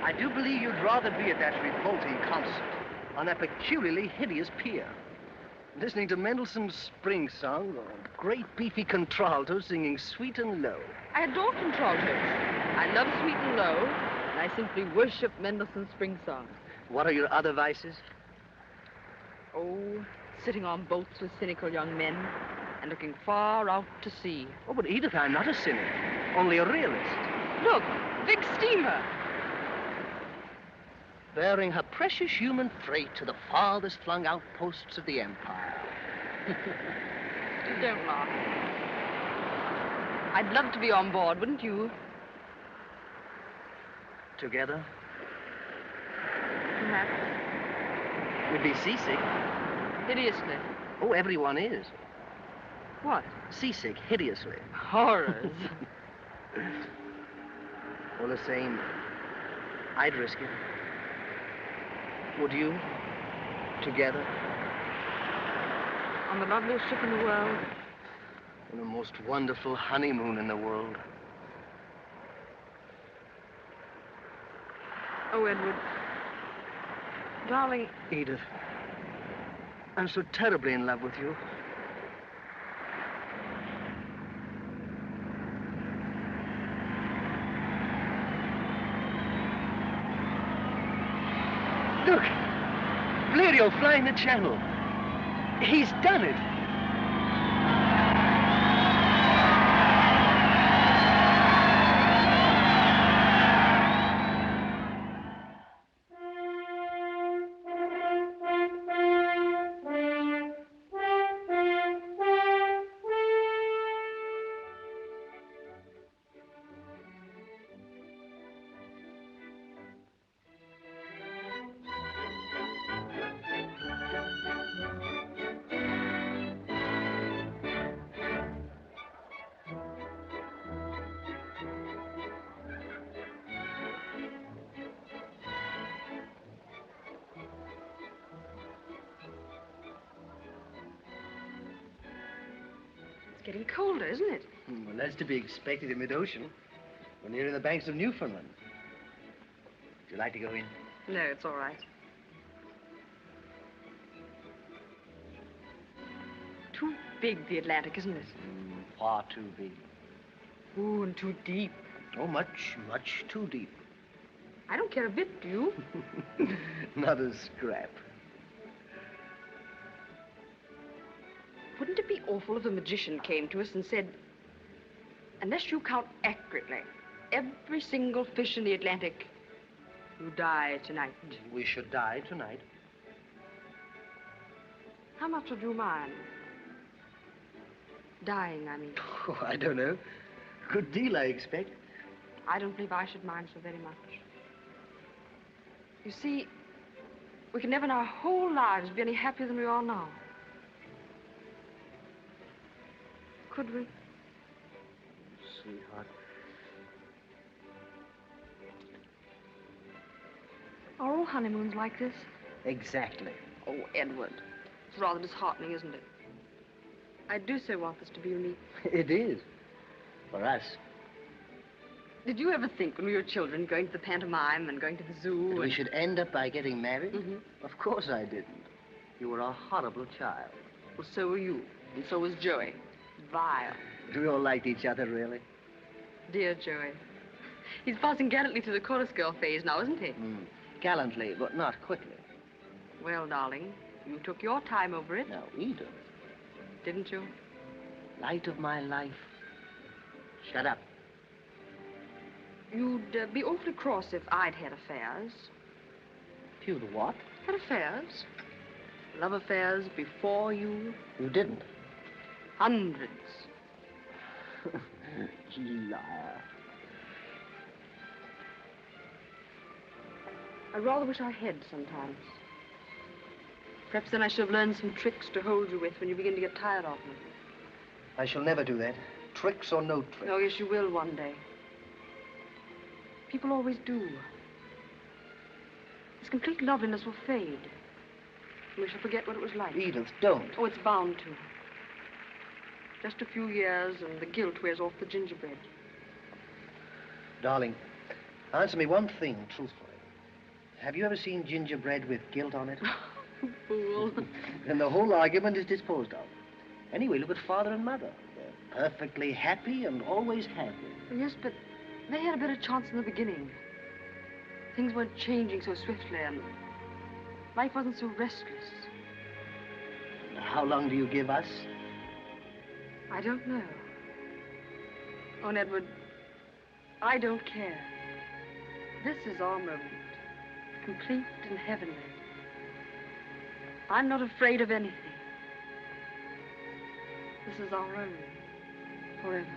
I do believe you'd rather be at that revolting concert on that peculiarly hideous pier, listening to Mendelssohn's Spring Song or a great beefy contralto singing sweet and low. I adore contraltos. I love sweet and low, and I simply worship Mendelssohn's Spring Song. What are your other vices? Oh, sitting on boats with cynical young men and looking far out to sea. Oh, but Edith, I'm not a cynic, only a realist. Look, big steamer. Bearing her precious human freight to the farthest flung outposts of the Empire. Don't laugh. I'd love to be on board, wouldn't you? Together? Perhaps. We'd be seasick. Hideously. Oh, everyone is. What? Seasick, hideously. Horrors. All the same, I'd risk it. Would you? Together? On the loveliest ship in the world. On the most wonderful honeymoon in the world. Oh, Edward. Darling. Edith. I'm so terribly in love with you. Look! Valerio flying the channel. He's done it. Getting colder, isn't it? Well, that's to be expected in mid-ocean. We're nearing the banks of Newfoundland. Would you like to go in? No, it's all right. Too big, the Atlantic, isn't it? Far too big. Ooh, and too deep. Oh, much, much too deep. I don't care a bit, do you? Not a scrap. Wouldn't it be awful if a magician came to us and said, unless you count accurately every single fish in the Atlantic, You die tonight. We should die tonight. How much would you mind? Dying, I mean. Oh, I don't know. Good deal, I expect. I don't believe I should mind so very much. You see, we can never in our whole lives be any happier than we are now. Could we? Sweetheart. Are all honeymoons like this? Exactly. Oh, Edward. It's rather disheartening, isn't it? I do so want this to be unique. It is. For us. Did you ever think when we were children, going to the pantomime and going to the zoo... That we should end up by getting married? Mm-hmm. Of course I didn't. You were a horrible child. Well, so were you. And so was Joey. Vile. We all liked each other, really. Dear Joey. He's passing gallantly through the chorus girl phase now, isn't he? Gallantly, but not quickly. Well, darling, you took your time over it. Now, Edith. Didn't you? Light of my life. Shut up. You'd be awfully cross if I'd had affairs. If you'd what? Had affairs. Love affairs before you. You didn't? Hundreds. Liar. I rather wish I had sometimes. Perhaps then I should have learned some tricks to hold you with when you begin to get tired of me. I shall never do that. Tricks or no tricks. Oh, yes, you will one day. People always do. This complete loveliness will fade. And we shall forget what it was like. Edith, don't. Oh, it's bound to. Just a few years and the guilt wears off the gingerbread. Darling, answer me one thing truthfully. Have you ever seen gingerbread with guilt on it? Fool. Then the whole argument is disposed of. Anyway, look at Father and Mother. They're perfectly happy and always have been. Yes, but they had a better chance in the beginning. Things weren't changing so swiftly and life wasn't so restless. How long do you give us? I don't know. Oh, and Edward, I don't care. This is our moment. Complete and heavenly. I'm not afraid of anything. This is our own. Forever.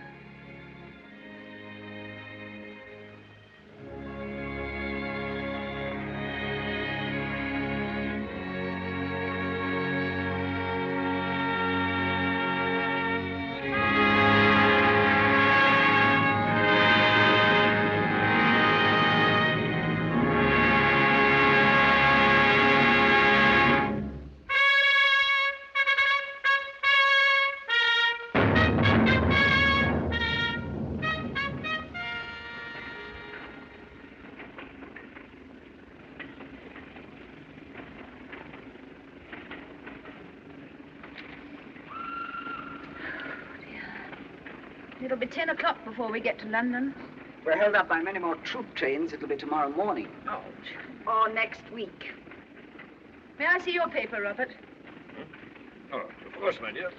It'll be 10 o'clock before we get to London. We're held up by many more troop trains. It'll be tomorrow morning. Oh, or next week. May I see your paper, Robert? Oh, of course, my dear.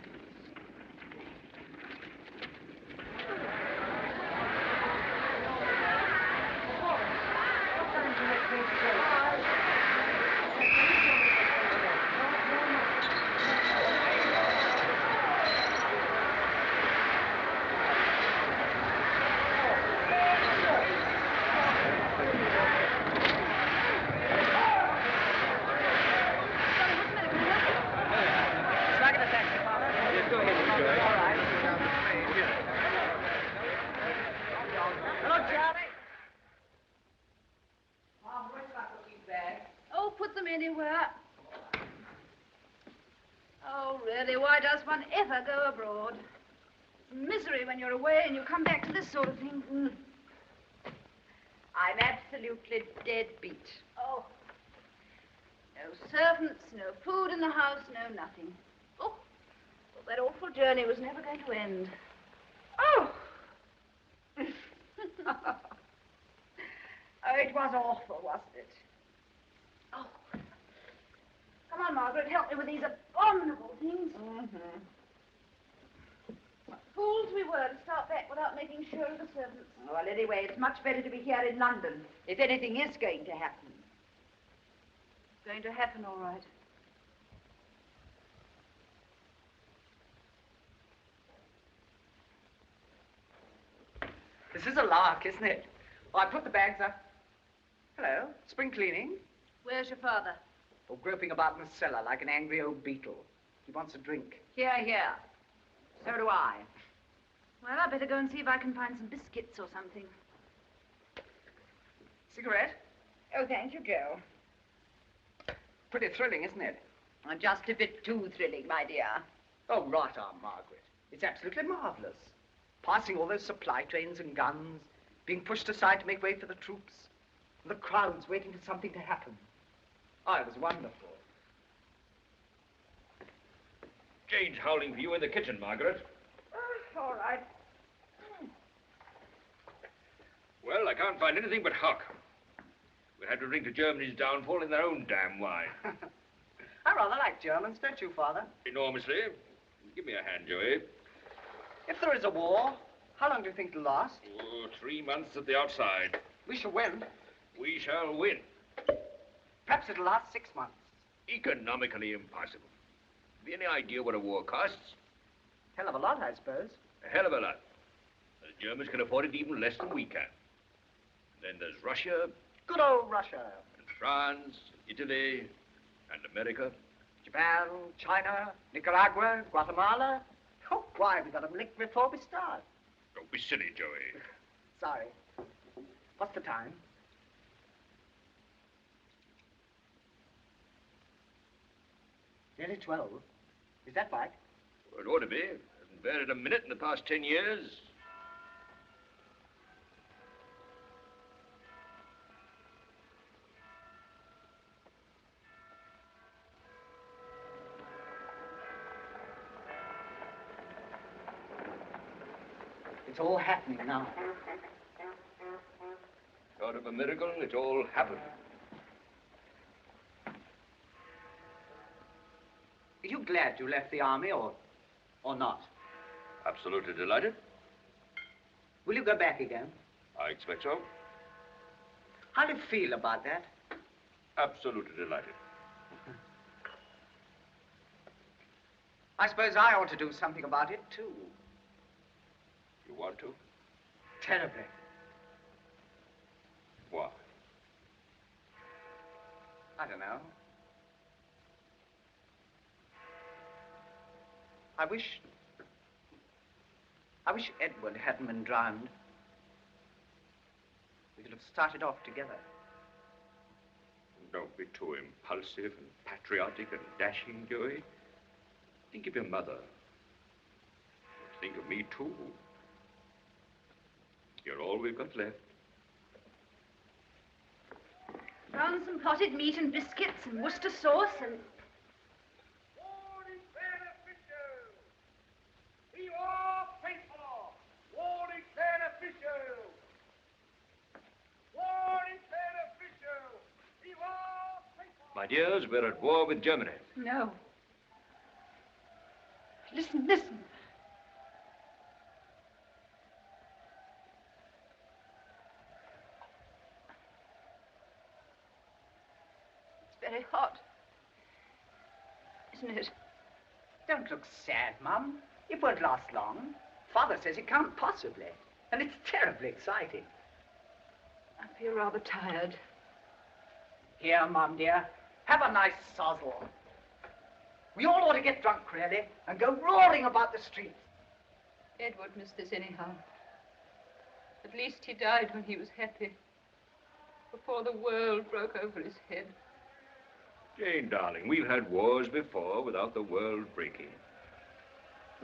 Oh, put them anywhere. Oh, really, why does one ever go abroad? Misery when you're away and you come back to this sort of thing. I'm absolutely dead beat. Oh. No servants, no food in the house, no nothing. Oh, well, that awful journey was never going to end. Oh! Oh, it was awful, wasn't it? Oh. Come on, Margaret, help me with these abominable things. Fools we were to start back without making sure of the servants. Well, anyway, it's much better to be here in London, if anything is going to happen. It's going to happen, all right. This is a lark, isn't it? Oh, I put the bags up. Hello, spring cleaning. Where's your father? Oh, groping about in the cellar like an angry old beetle. He wants a drink. Here, here. So do I. Well, I better go and see if I can find some biscuits or something. Cigarette? Oh, thank you, Joe. Pretty thrilling, isn't it? Just a bit too thrilling, my dear. Oh, right on, Margaret. It's absolutely marvelous. Passing all those supply trains and guns, being pushed aside to make way for the troops, and the crowds waiting for something to happen. Oh, it was wonderful. Jane's howling for you in the kitchen, Margaret. All right. Well, I can't find anything but hock. We had to drink to Germany's downfall in their own damn wine. I rather like Germans, don't you, Father? Enormously. Give me a hand, Joey. If there is a war, how long do you think it'll last? Oh, 3 months at the outside. We shall win. We shall win. Perhaps it'll last 6 months. Economically impossible. Have you any idea what a war costs? Hell of a lot, I suppose. A hell of a lot. The Germans can afford it even less than we can. Then there's Russia. Good old Russia. And France, Italy, and America. Japan, China, Nicaragua, Guatemala. Oh, why, we got them licked before we start. Don't be silly, Joey. Sorry. What's the time? Nearly 12. Is that right? Well, it ought to be. Hasn't varied a minute in the past 10 years. It's all happening now. Sort of a miracle, it all happened. Are you glad you left the army or not? Absolutely delighted. Will you go back again? I expect so. How do you feel about that? Absolutely delighted. I suppose I ought to do something about it, too. You want to? Terribly. Why? I don't know. I wish Edward hadn't been drowned. We could have started off together. Don't be too impulsive and patriotic and dashing, Joey. Think of your mother. Think of me, too. You're all we've got left. Found some potted meat and biscuits and Worcester sauce and... My dears, we're at war with Germany. No. Listen, listen. It's very hot. Isn't it? Don't look sad, Mum. It won't last long. Father says it can't possibly. And it's terribly exciting. I feel rather tired. Here, Mum, dear. Have a nice sozzle. We all ought to get drunk, really, and go roaring about the streets. Edward missed this anyhow. At least he died when he was happy. Before the world broke over his head. Jane, darling, we've had wars before without the world breaking.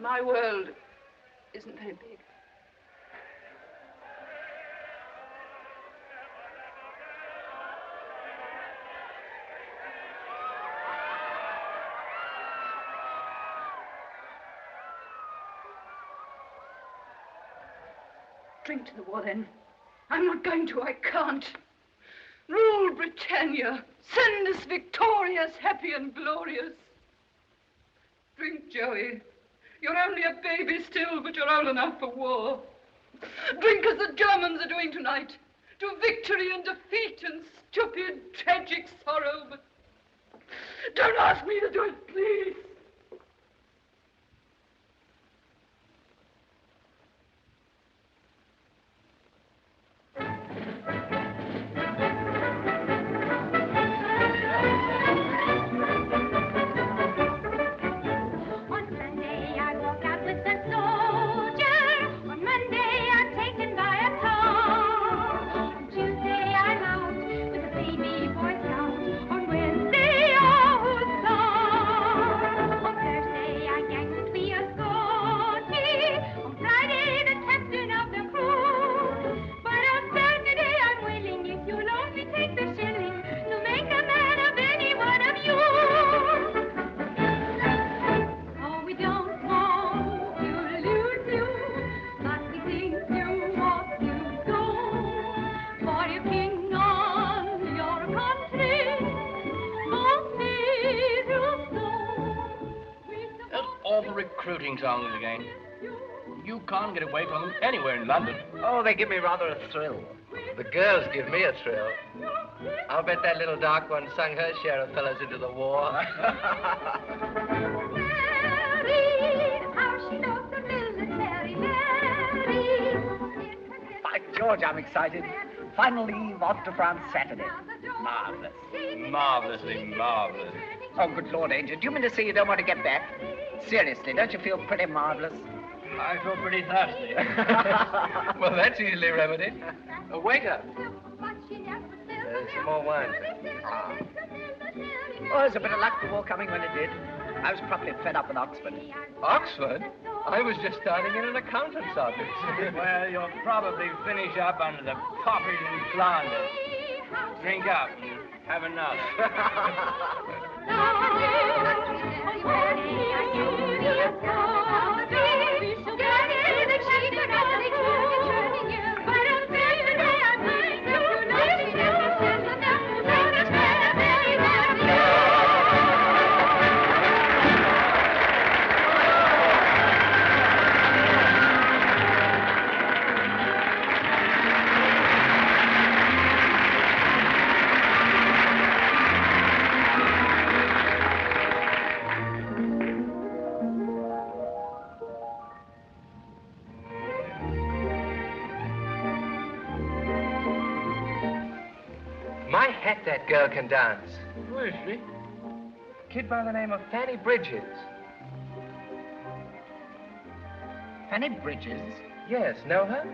My world isn't very big. Drink to the war, then. I'm not going to. I can't. Rule Britannia. Send us victorious, happy and glorious. Drink, Joey. You're only a baby still, but you're old enough for war. Drink as the Germans are doing tonight, to victory and defeat and stupid, tragic sorrow, but don't ask me to do it, please. Recruiting songs again. You can't get away from them anywhere in London. Oh, they give me rather a thrill. The girls give me a thrill. I'll bet that little dark one sung her share of fellows into the war. By George, I'm excited. Final leave off to France Saturday. Marvelous. Marvelously marvelous. Oh, good Lord, Angel, do you mean to say you don't want to get back? Seriously, don't you feel pretty marvelous? I feel pretty thirsty. Well, that's easily remedied. Waiter. Some more wine. Ah. Oh, there's a bit of luck the war coming when it did. I was properly fed up with Oxford. Oxford? I was just starting in an accountant's office. Well, you'll probably finish up under the poppies in Flanders. Drink up and have another. My hat, that girl can dance. Who is she? Kid by the name of Fanny Bridges. Fanny Bridges? Yes, know her?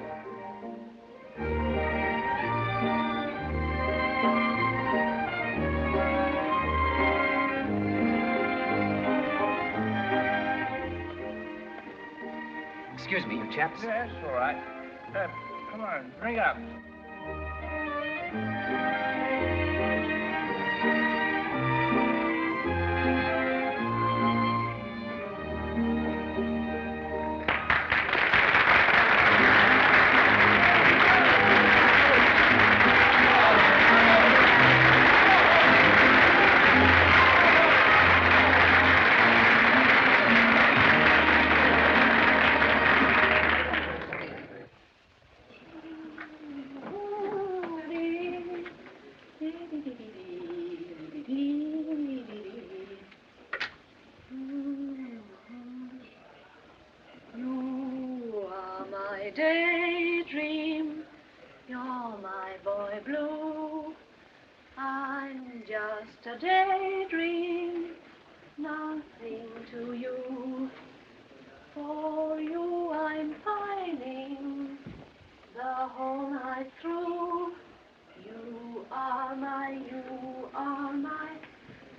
Excuse me, you chaps. Yes, all right. Come on, drink up. Daydream, you're my boy blue. I'm just a daydream, nothing to you. For you I'm pining the whole night through. You are my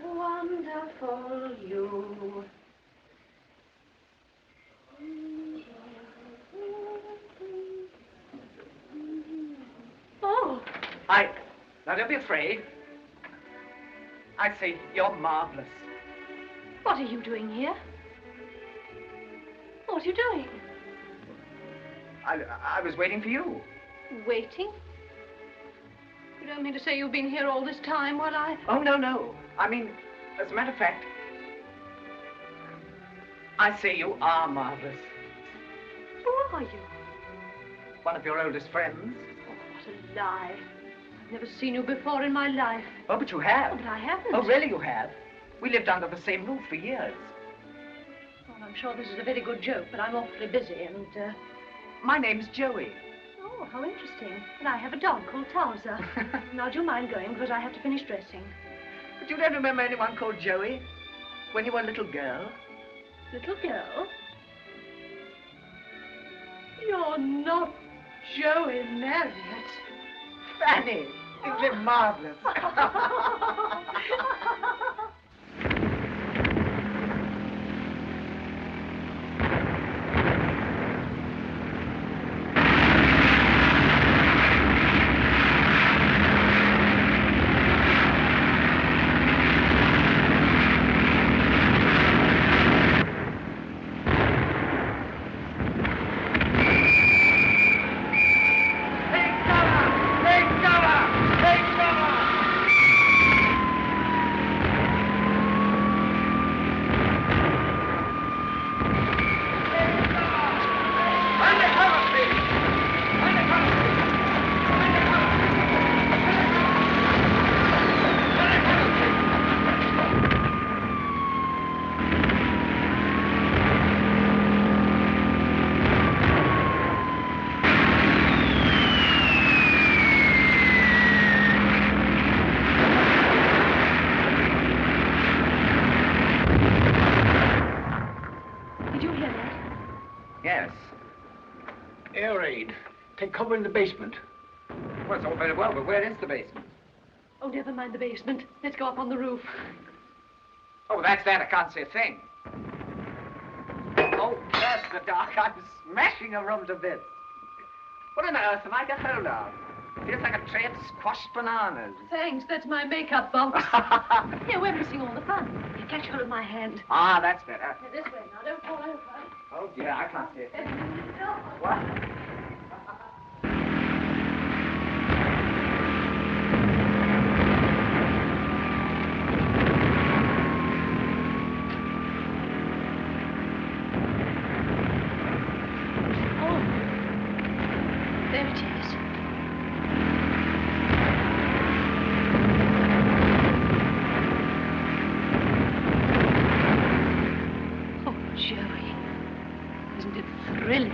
wonderful you. Oh! Now don't be afraid. I say, you're marvelous. What are you doing here? What are you doing? I was waiting for you. Waiting? You don't mean to say you've been here all this time while I... Oh, no. I mean, as a matter of fact... As a matter of fact, what? As a matter of fact, I was waiting for you. Waiting? You don't mean to say you've been here all this time while I... Oh, no, no. I mean, as a matter of fact... I say you are marvelous. Who are you? One of your oldest friends. What a lie. I've never seen you before in my life. Oh, but you have. Oh, but I haven't. Oh, really you have? We lived under the same roof for years. Well, I'm sure this is a very good joke, but I'm awfully busy and, My name's Joey. Oh, how interesting. And I have a dog called Towser. Now, do you mind going, because I have to finish dressing? But you don't remember anyone called Joey? When you were a little girl? Little girl? You're not Joey Marriott. Fanny, isn't it marvelous? Yes. Air raid. Take cover in the basement. Well, it's all very well, but where is the basement? Oh, never mind the basement. Let's go up on the roof. Oh, that's that. I can't see a thing. Oh, curse the dark. I'm smashing a room to bits. What on earth am I got hold of? Feels like a tray of squashed bananas. Thanks, that's my makeup box. Here, we're missing all the fun. You catch hold of my hand. Ah, that's better. This way now, don't fall over. Oh, dear, I can't see it. What? There it is. Oh, Joey. Isn't it thrilling?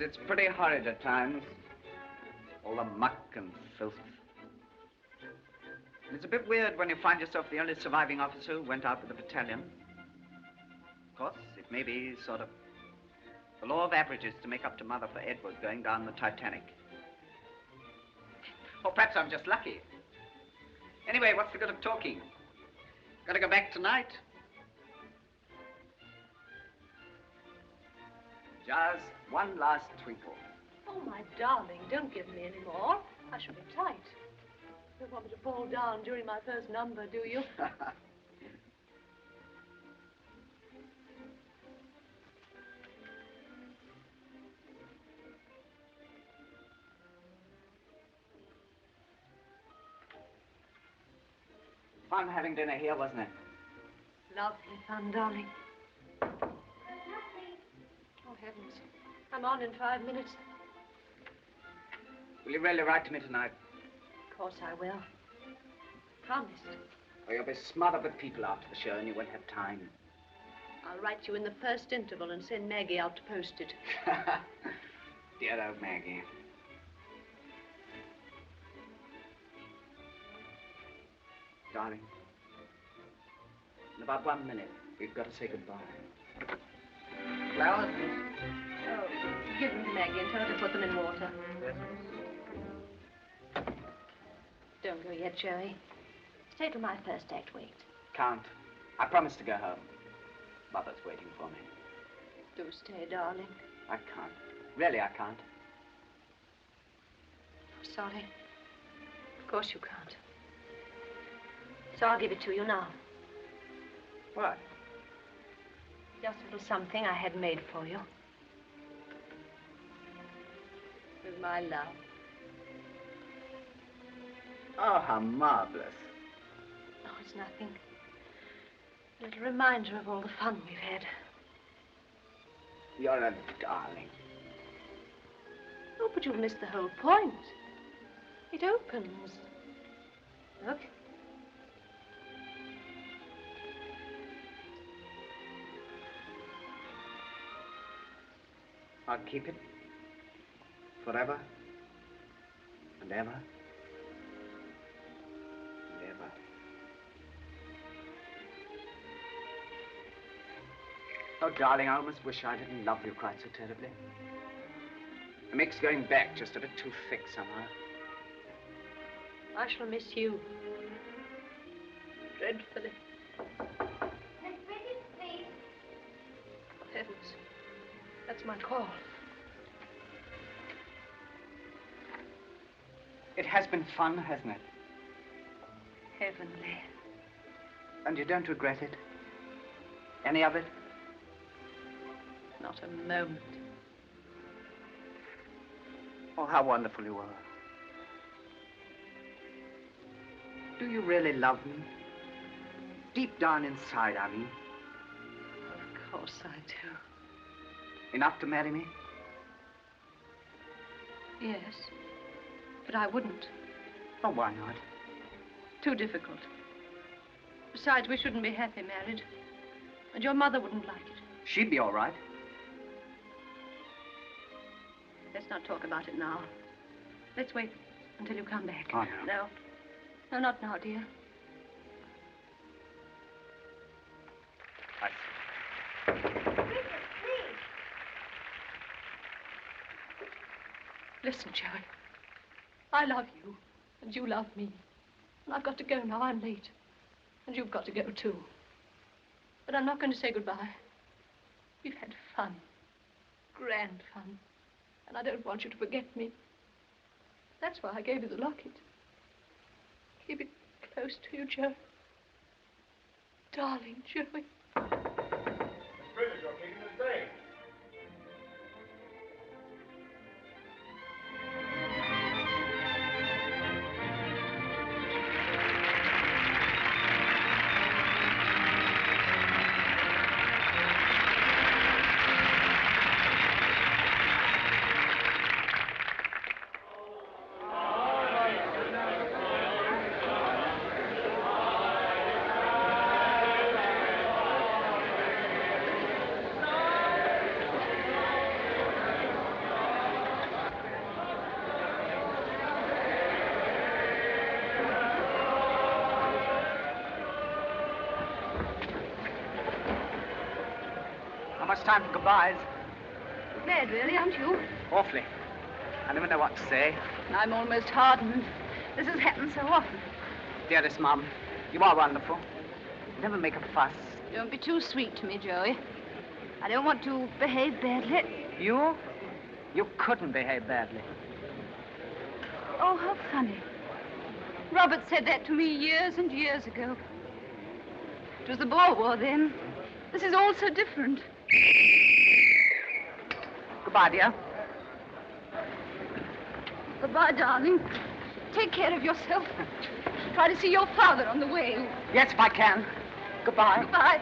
it's pretty horrid at times. All the muck and filth. And it's a bit weird when you find yourself the only surviving officer who went out with the battalion. Of course, it may be sort of the law of averages to make up to Mother for Edward going down the Titanic. Or perhaps I'm just lucky. Anyway, what's the good of talking? Gotta go back tonight. Just one last twinkle. Oh, my darling, don't give me any more. I shall be tight. You don't want me to fall down during my first number, do you? Fun having dinner here, wasn't it? Lovely fun, darling. Oh, heavens. I'm on in 5 minutes. Will you really write to me tonight? Of course I will. Promised. Or you'll be smothered with people after the show and you won't have time. I'll write you in the first interval and send Maggie out to post it. Dear old Maggie. Darling, in about 1 minute, we've got to say goodbye. Flowers? Oh, give them to Maggie and tell her to put them in water. Yes. Don't go yet, Joey. Stay till my first act waits. Can't. I promised to go home. Mother's waiting for me. Do stay, darling. I can't. Really, I can't. I'm sorry. Of course you can't. So I'll give it to you now. What? Just a little something I had made for you. With my love. Oh, how marvelous. Oh, it's nothing. A little reminder of all the fun we've had. You're a darling. Oh, but you've missed the whole point. It opens. Look. I'll keep it forever and ever and ever. Oh, darling, I almost wish I didn't love you quite so terribly. It makes going back just a bit too thick somehow. I shall miss you. Dreadfully. Oh, heavens. That's my call. It has been fun, hasn't it? Heavenly. And you don't regret it? Any of it? Not a moment. Oh, how wonderful you are. Do you really love me? Deep down inside, I mean. Of course I do. Enough to marry me? Yes, but I wouldn't. Oh, why not? Too difficult. Besides, we shouldn't be happy married. And your mother wouldn't like it. She'd be all right. Let's not talk about it now. Let's wait until you come back. Oh, no. No. No, not now, dear. Listen, Joey. I love you, and you love me. And I've got to go now. I'm late. And you've got to go, too. But I'm not going to say goodbye. We've had fun. Grand fun. And I don't want you to forget me. That's why I gave you the locket. Keep it close to you, Joey. Darling Joey. British are taking the train. it's time for goodbyes. Glad, really, aren't you? Awfully. I never know what to say. I'm almost hardened. This has happened so often. Dearest Mum, you are wonderful. Never make a fuss. Don't be too sweet to me, Joey. I don't want to behave badly. You? You couldn't behave badly. Oh, how funny. Robert said that to me years and years ago. It was the Boer War then. This is all so different. Goodbye, dear. Goodbye, darling. Take care of yourself. Try to see your father on the way. Yes, if I can. Goodbye. Goodbye.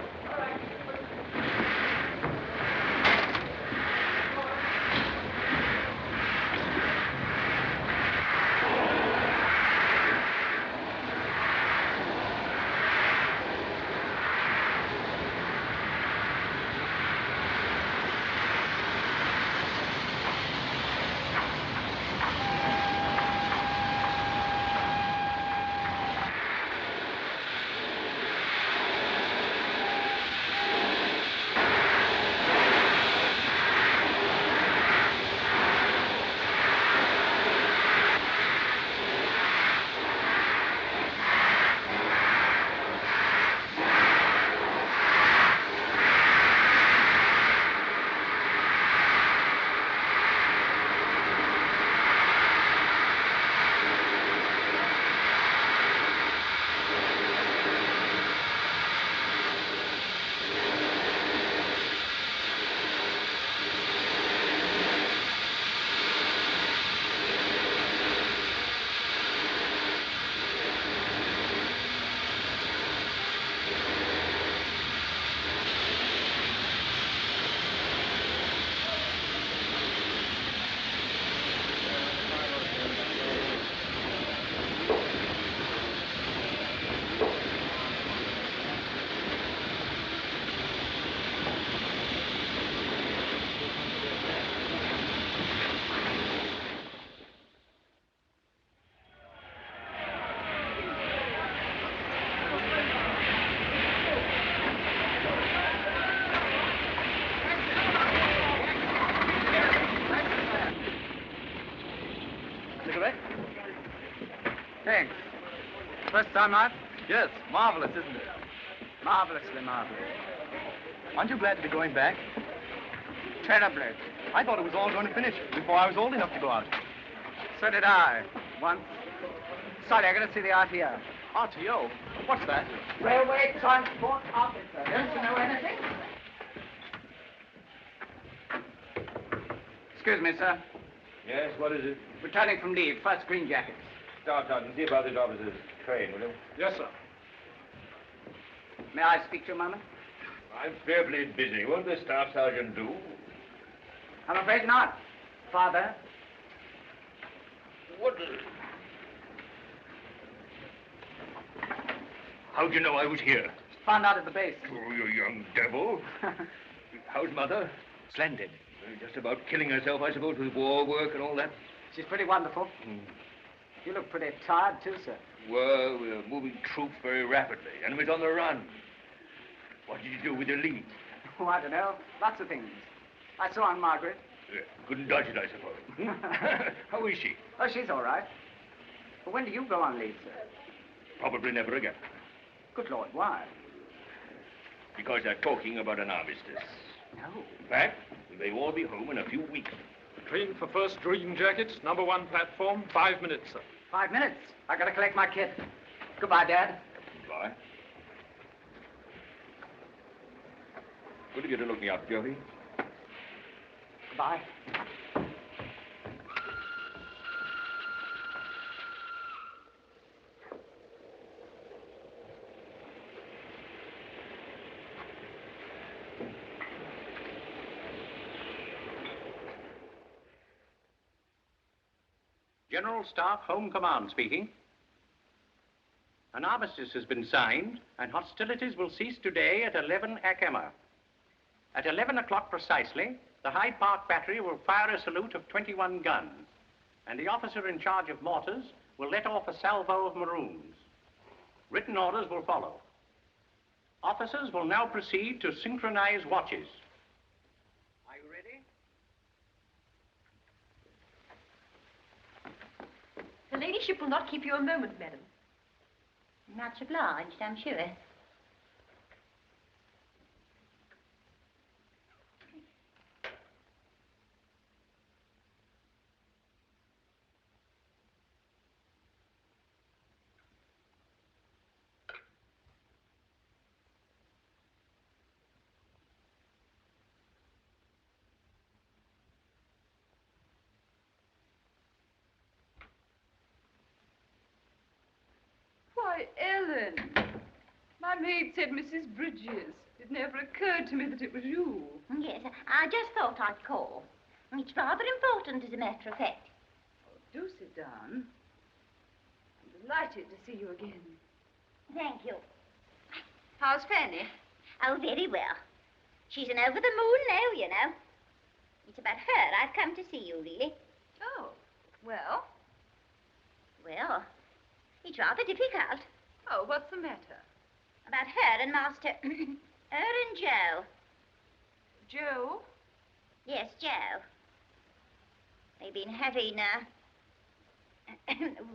Cigarette? Thanks. First time out? Yes, marvelous, isn't it? Marvelously marvelous. Aren't you glad to be going back? Terribly. I thought it was all going to finish before I was old enough to go out. So did I, once. Sorry, I gotta see the RTO. RTO? What's that? Railway Transport Officer. Don't you know anything? Excuse me, sir. Yes, what is it? Returning from leave, first green jackets. Start out and see about this officer's train, will you? Yes, sir. May I speak to you a moment? I'm fearfully busy. Won't the staff sergeant do? I'm afraid not, Father. What? How'd you know I was here? Found out at the base. Oh, you young devil. How's Mother? Splendid. Just about killing herself, I suppose, with war work and all that. She's pretty wonderful. You look pretty tired, too, sir. Well, we're moving troops very rapidly. Enemy's on the run. What did you do with your lead? Oh, I don't know. Lots of things. I saw Aunt Margaret. Yeah, couldn't dodge it, I suppose. How is she? Oh, she's all right. But when do you go on leave, sir? Probably never again. Good Lord, why? Because they're talking about an armistice. No. In fact, we may all be home in a few weeks. Train for first green jackets, number 1 platform, 5 minutes, sir. 5 minutes. I gotta collect my kit. Goodbye, Dad. Goodbye. Good of you to look me up, Joey. Goodbye. General Staff Home Command speaking. An armistice has been signed, and hostilities will cease today at 11 AKM. At 11 o'clock precisely, the Hyde Park Battery will fire a salute of 21 guns, and the officer in charge of mortars will let off a salvo of maroons. Written orders will follow. Officers will now proceed to synchronize watches. ladyship will not keep you a moment, madam. Much obliged, I'm sure. Why, Ellen, my maid said Mrs. Bridges. It never occurred to me that it was you. Yes, I just thought I'd call. It's rather important, as a matter of fact. Do sit down. I'm delighted to see you again. Thank you. How's Fanny? Oh, very well. She's an over the moon now, you know. It's about her I've come to see you, really. Oh, well? Well, it's rather difficult. Oh, what's the matter? About her and Master... her and Joe. Joe? Yes, Joe. They've been having,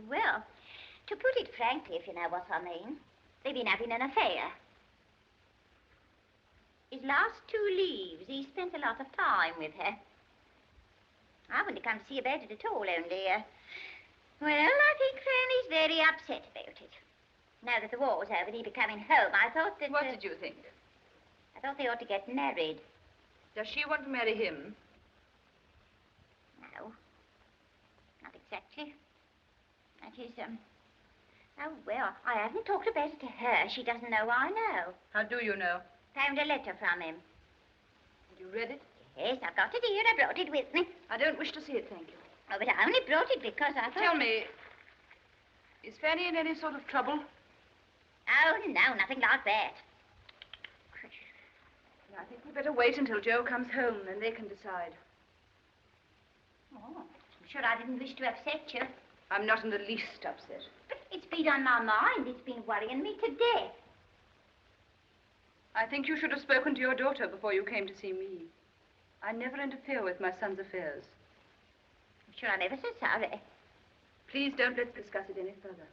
well, to put it frankly, if you know what I mean, they've been having an affair. His last 2 leaves, he spent a lot of time with her. I wouldn't come to see about it at all, only, well, I think Fanny's very upset about it. Now that the war was over and he'd be coming home, I thought that... What did you think? I thought they ought to get married. Does she want to marry him? No. Not exactly. That is, oh, well, I haven't talked about it to her. She doesn't know I know. How do you know? Found a letter from him. You read it? Yes, I've got it here. I brought it with me. I don't wish to see it, thank you. Oh, but I only brought it because I thought... Tell me, is Fanny in any sort of trouble? Oh, no, nothing like that. I think we'd better wait until Joe comes home, then they can decide. Oh, I'm sure I didn't wish to upset you. I'm not in the least upset. But it's been on my mind. It's been worrying me to death. I think you should have spoken to your daughter before you came to see me. I never interfere with my son's affairs. I'm sure I never said sorry. Please don't let's discuss it any further.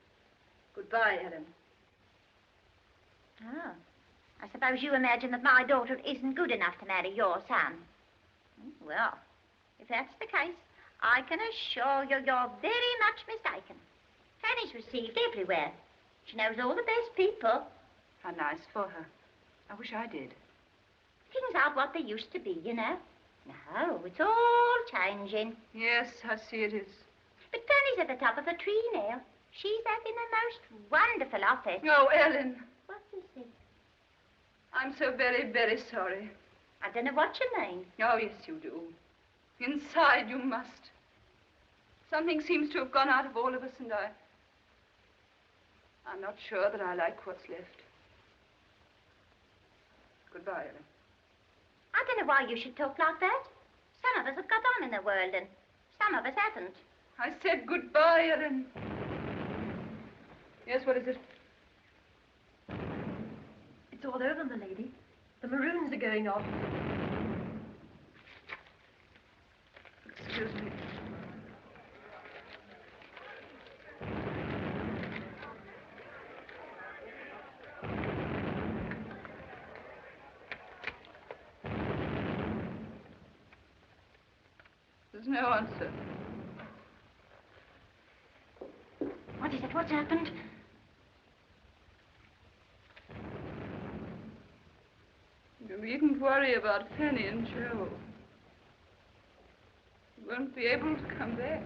Goodbye, Ellen. Oh. I suppose you imagine that my daughter isn't good enough to marry your son. Well, if that's the case, I can assure you you're very much mistaken. Fanny's received everywhere. She knows all the best people. How nice for her. I wish I did. Things aren't what they used to be, you know. No, it's all changing. Yes, I see it is. But Fanny's at the top of the tree now. She's having the most wonderful office. Oh, Ellen. What is it? I'm so very, very sorry. I don't know what you mean. Oh, yes, you do. Inside, you must. Something seems to have gone out of all of us, and I'm not sure that I like what's left. Goodbye, Ellen. I don't know why you should talk like that. Some of us have got on in the world, and some of us haven't. I said goodbye, Ellen. Yes, what is it? It's all over, my lady. The maroons are going off. Excuse me. There's no answer. What is it? What's happened? You needn't worry about Fanny and Joe. He won't be able to come back.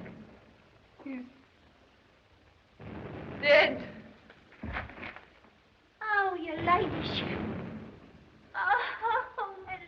He's dead. Oh, your ladyship. Oh, my lady.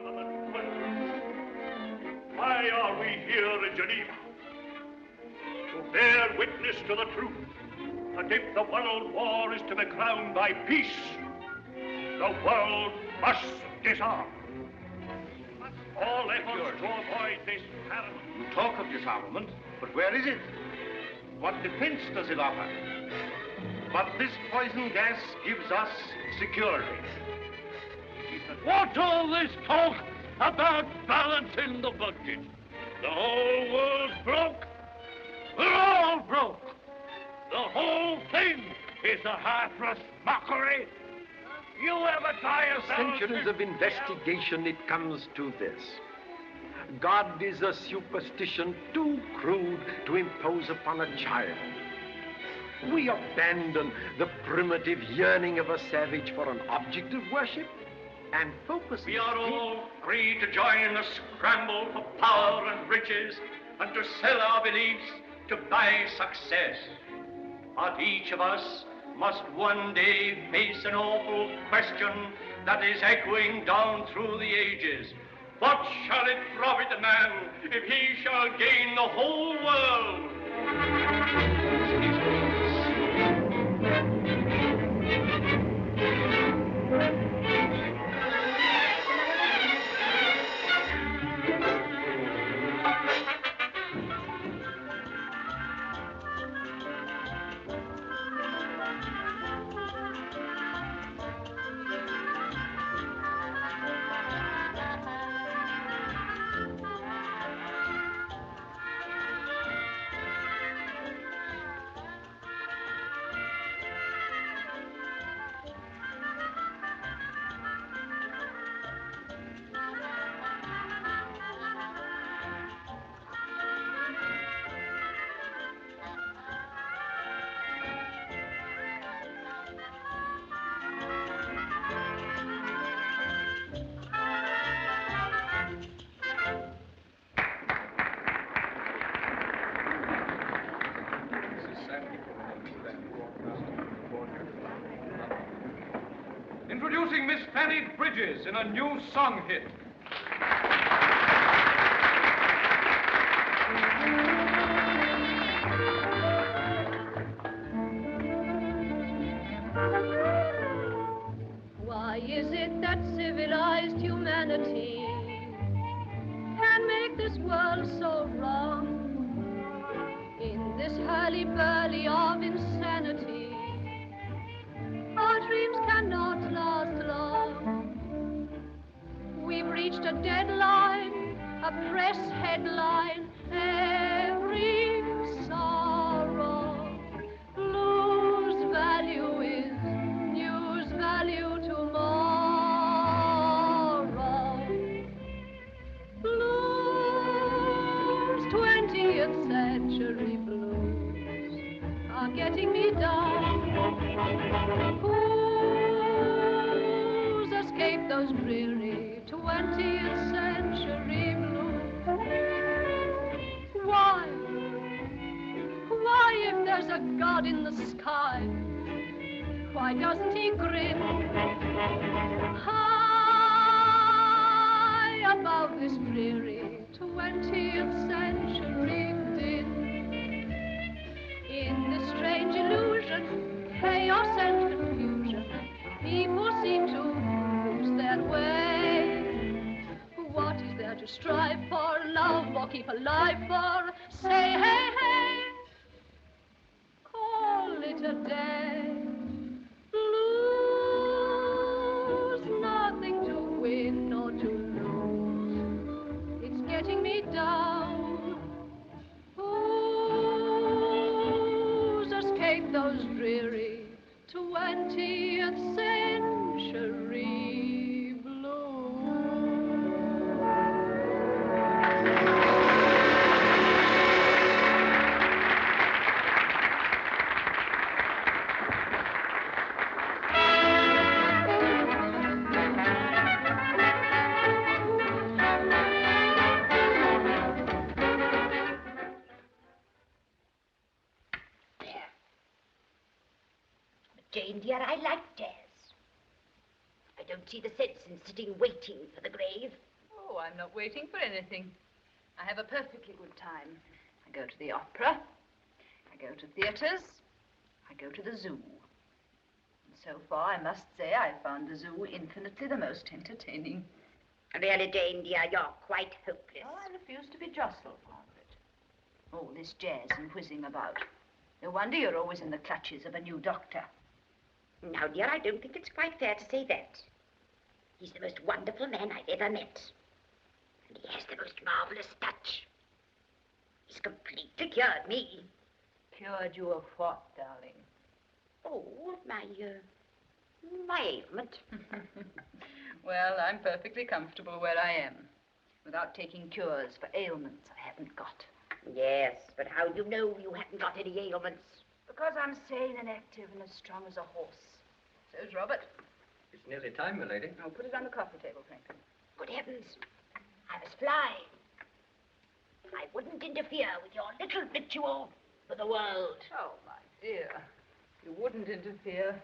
armament questions. Why are we here in Geneva? To bear witness to the truth that if the world war is to be crowned by peace, the world must disarm. All efforts to avoid this parallel. You talk of disarmament, but where is it? What defense does it offer? But this poison gas gives us security. What's all this talk about balancing the budget? The whole world's broke. We're all broke. The whole thing is a heartless mockery. You ever tie yourself... Centuries of investigation, it comes to this. God is a superstition too crude to impose upon a child. We abandon the primitive yearning of a savage for an object of worship and focus... We are all free to join in the scramble for power and riches and to sell our beliefs to buy success. But each of us must one day face an awful question that is echoing down through the ages. What shall it profit a man if he shall gain the whole world? Introducing Miss Fanny Bridges in a new song hit. Why is it that civilized humanity can make this world so wrong? In this hurly-burly of insanity, our dreams cannot last long. We've reached a deadline, a press headline, every sorrow. Lose value is news value tomorrow. Blues, 20th century blues are getting me down. Who's escaped those dreary 20th century blues? Why, if there's a God in the sky, why doesn't he grin high above this dreary 20th century din? In this strange illusion, chaos and confusion, people seem to lose their way. What is there to strive for, love or keep alive for? Say, hey, hey, call it a day. Lose, nothing to win or to lose. It's getting me down. Who's escaped those dreary 20th century blues? Jane, I like jazz. I don't see the sense in sitting waiting for the grave. Oh, I'm not waiting for anything. I have a perfectly good time. I go to the opera. I go to theaters. I go to the zoo. And so far, I must say, I've found the zoo infinitely the most entertaining. Really, Jane, dear, you're quite hopeless. Oh, I refuse to be jostled, Margaret. All this jazz and whizzing about. No wonder you're always in the clutches of a new doctor. Now, dear, I don't think it's quite fair to say that. He's the most wonderful man I've ever met. And he has the most marvelous touch. He's completely cured me. Cured you of what, darling? Oh, my ailment. Well, I'm perfectly comfortable where I am, without taking cures for ailments I haven't got. Yes, but how do you know you haven't got any ailments? Because I'm sane and active and as strong as a horse. So's Robert. It's nearly time, milady. Oh, put it on the coffee table, Franklin. Good heavens, I must fly. I wouldn't interfere with your little ritual for the world. Oh, my dear. You wouldn't interfere.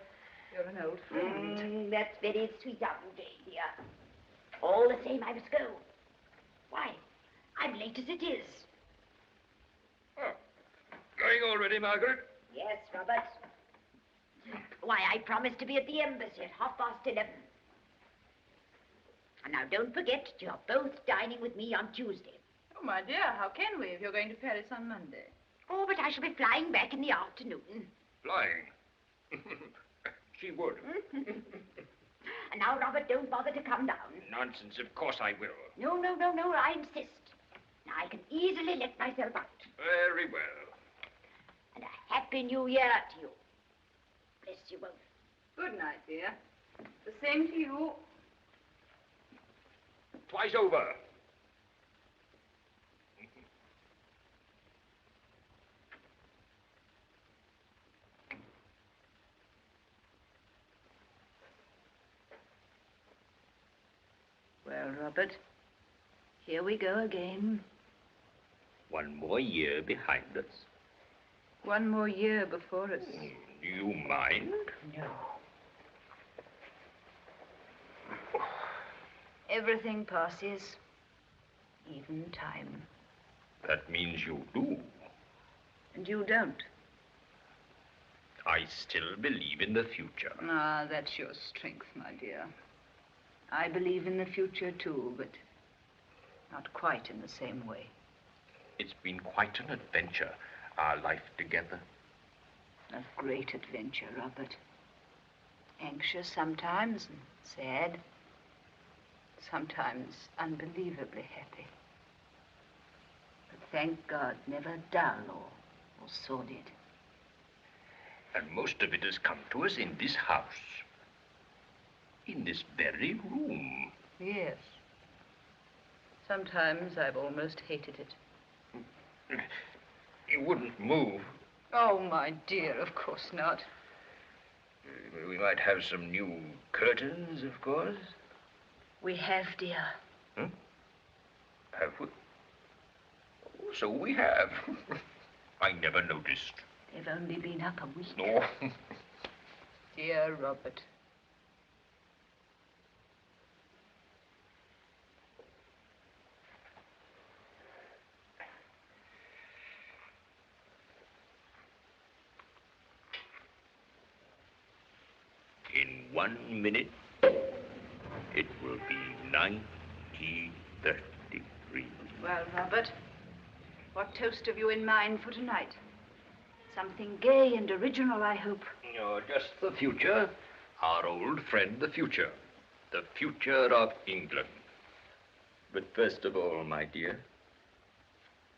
You're an old friend. That's very sweet of you, Jane, dear. All the same, I must go. Why, I'm late as it is. Oh, going already, Margaret? Yes, Robert. Why, I promised to be at the embassy at 11:30. And now don't forget, you're both dining with me on Tuesday. Oh, my dear, how can we if you're going to Paris on Monday? Oh, but I shall be flying back in the afternoon. Flying? She would. And now, Robert, don't bother to come down. Nonsense, of course I will. No, I insist. Now, I can easily let myself out. Very well. And a happy new year to you. Bless you both. Good night, dear. The same to you. Twice over. Well, Robert, here we go again. One more year behind us. One more year before us. Do you mind? No. Everything passes, even time. That means you do. And you don't. I still believe in the future. Ah, that's your strength, my dear. I believe in the future, too, but not quite in the same way. It's been quite an adventure, our life together. A great adventure, Robert. Anxious sometimes and sad. Sometimes unbelievably happy. But thank God, never dull or sordid. And most of it has come to us in this house. In this very room. Yes. Sometimes I've almost hated it. You wouldn't move. Oh, my dear, of course not. We might have some new curtains, of course. We have, dear. Hmm? Have we? Oh, so we have. I never noticed. They've only been up a week. No. Dear Robert. In 1 minute, it will be 1933. Well, Robert, what toast have you in mind for tonight? Something gay and original, I hope. No, just the future. Our old friend, the future. The future of England. But first of all, my dear,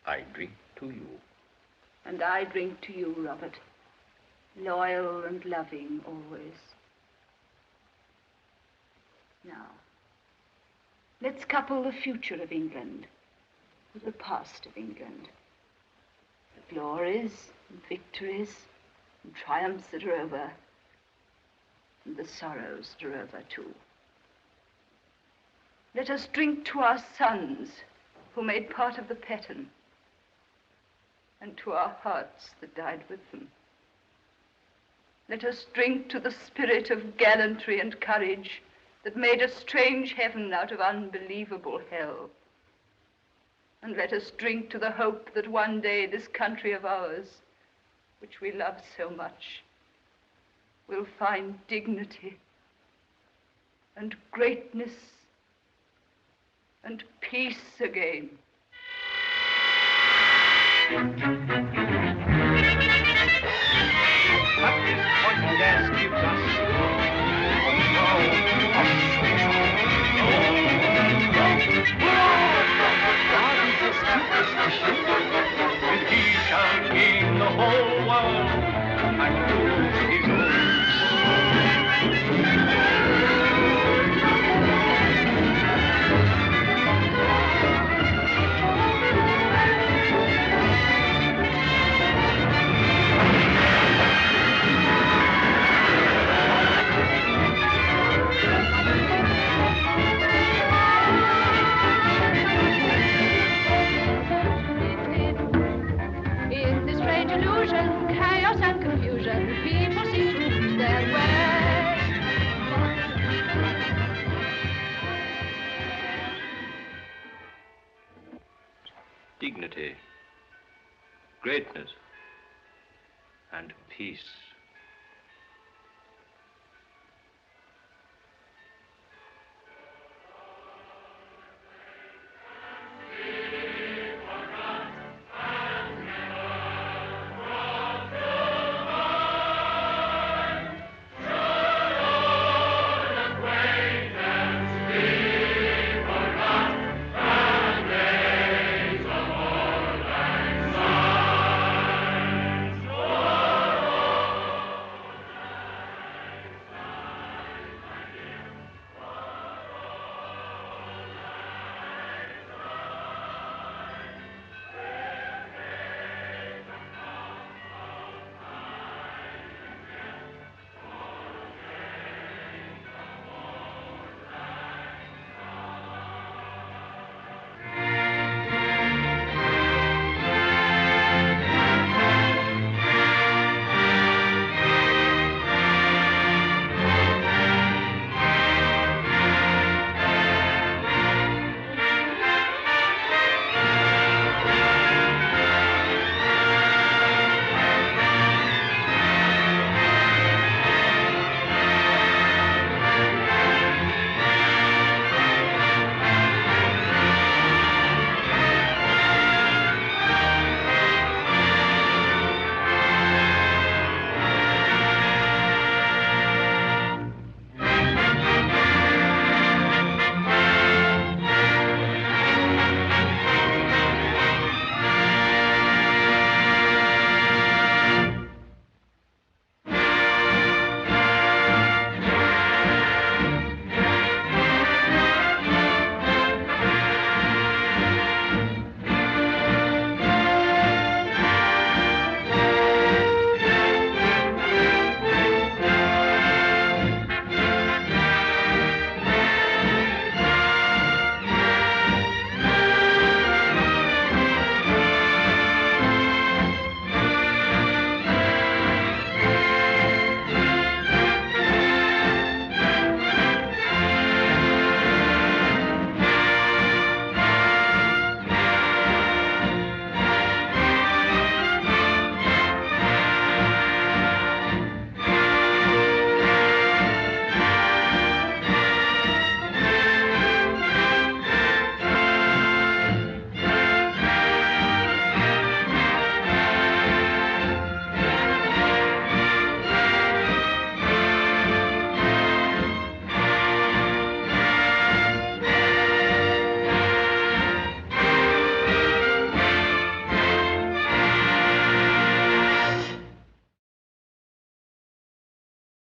I drink to you. And I drink to you, Robert. Loyal and loving always. Now, let's couple the future of England with the past of England. The glories and victories and triumphs that are over, and the sorrows that are over too. Let us drink to our sons who made part of the pattern, and to our hearts that died with them. Let us drink to the spirit of gallantry and courage that made a strange heaven out of unbelievable hell. And let us drink to the hope that one day this country of ours, which we love so much, will find dignity and greatness and peace again. What this poison gas gives us. God is a superstition, and he shall gain the whole world and do his own. In this strange illusion, chaos and confusion, people seem to lose their way. Dignity, greatness, and peace.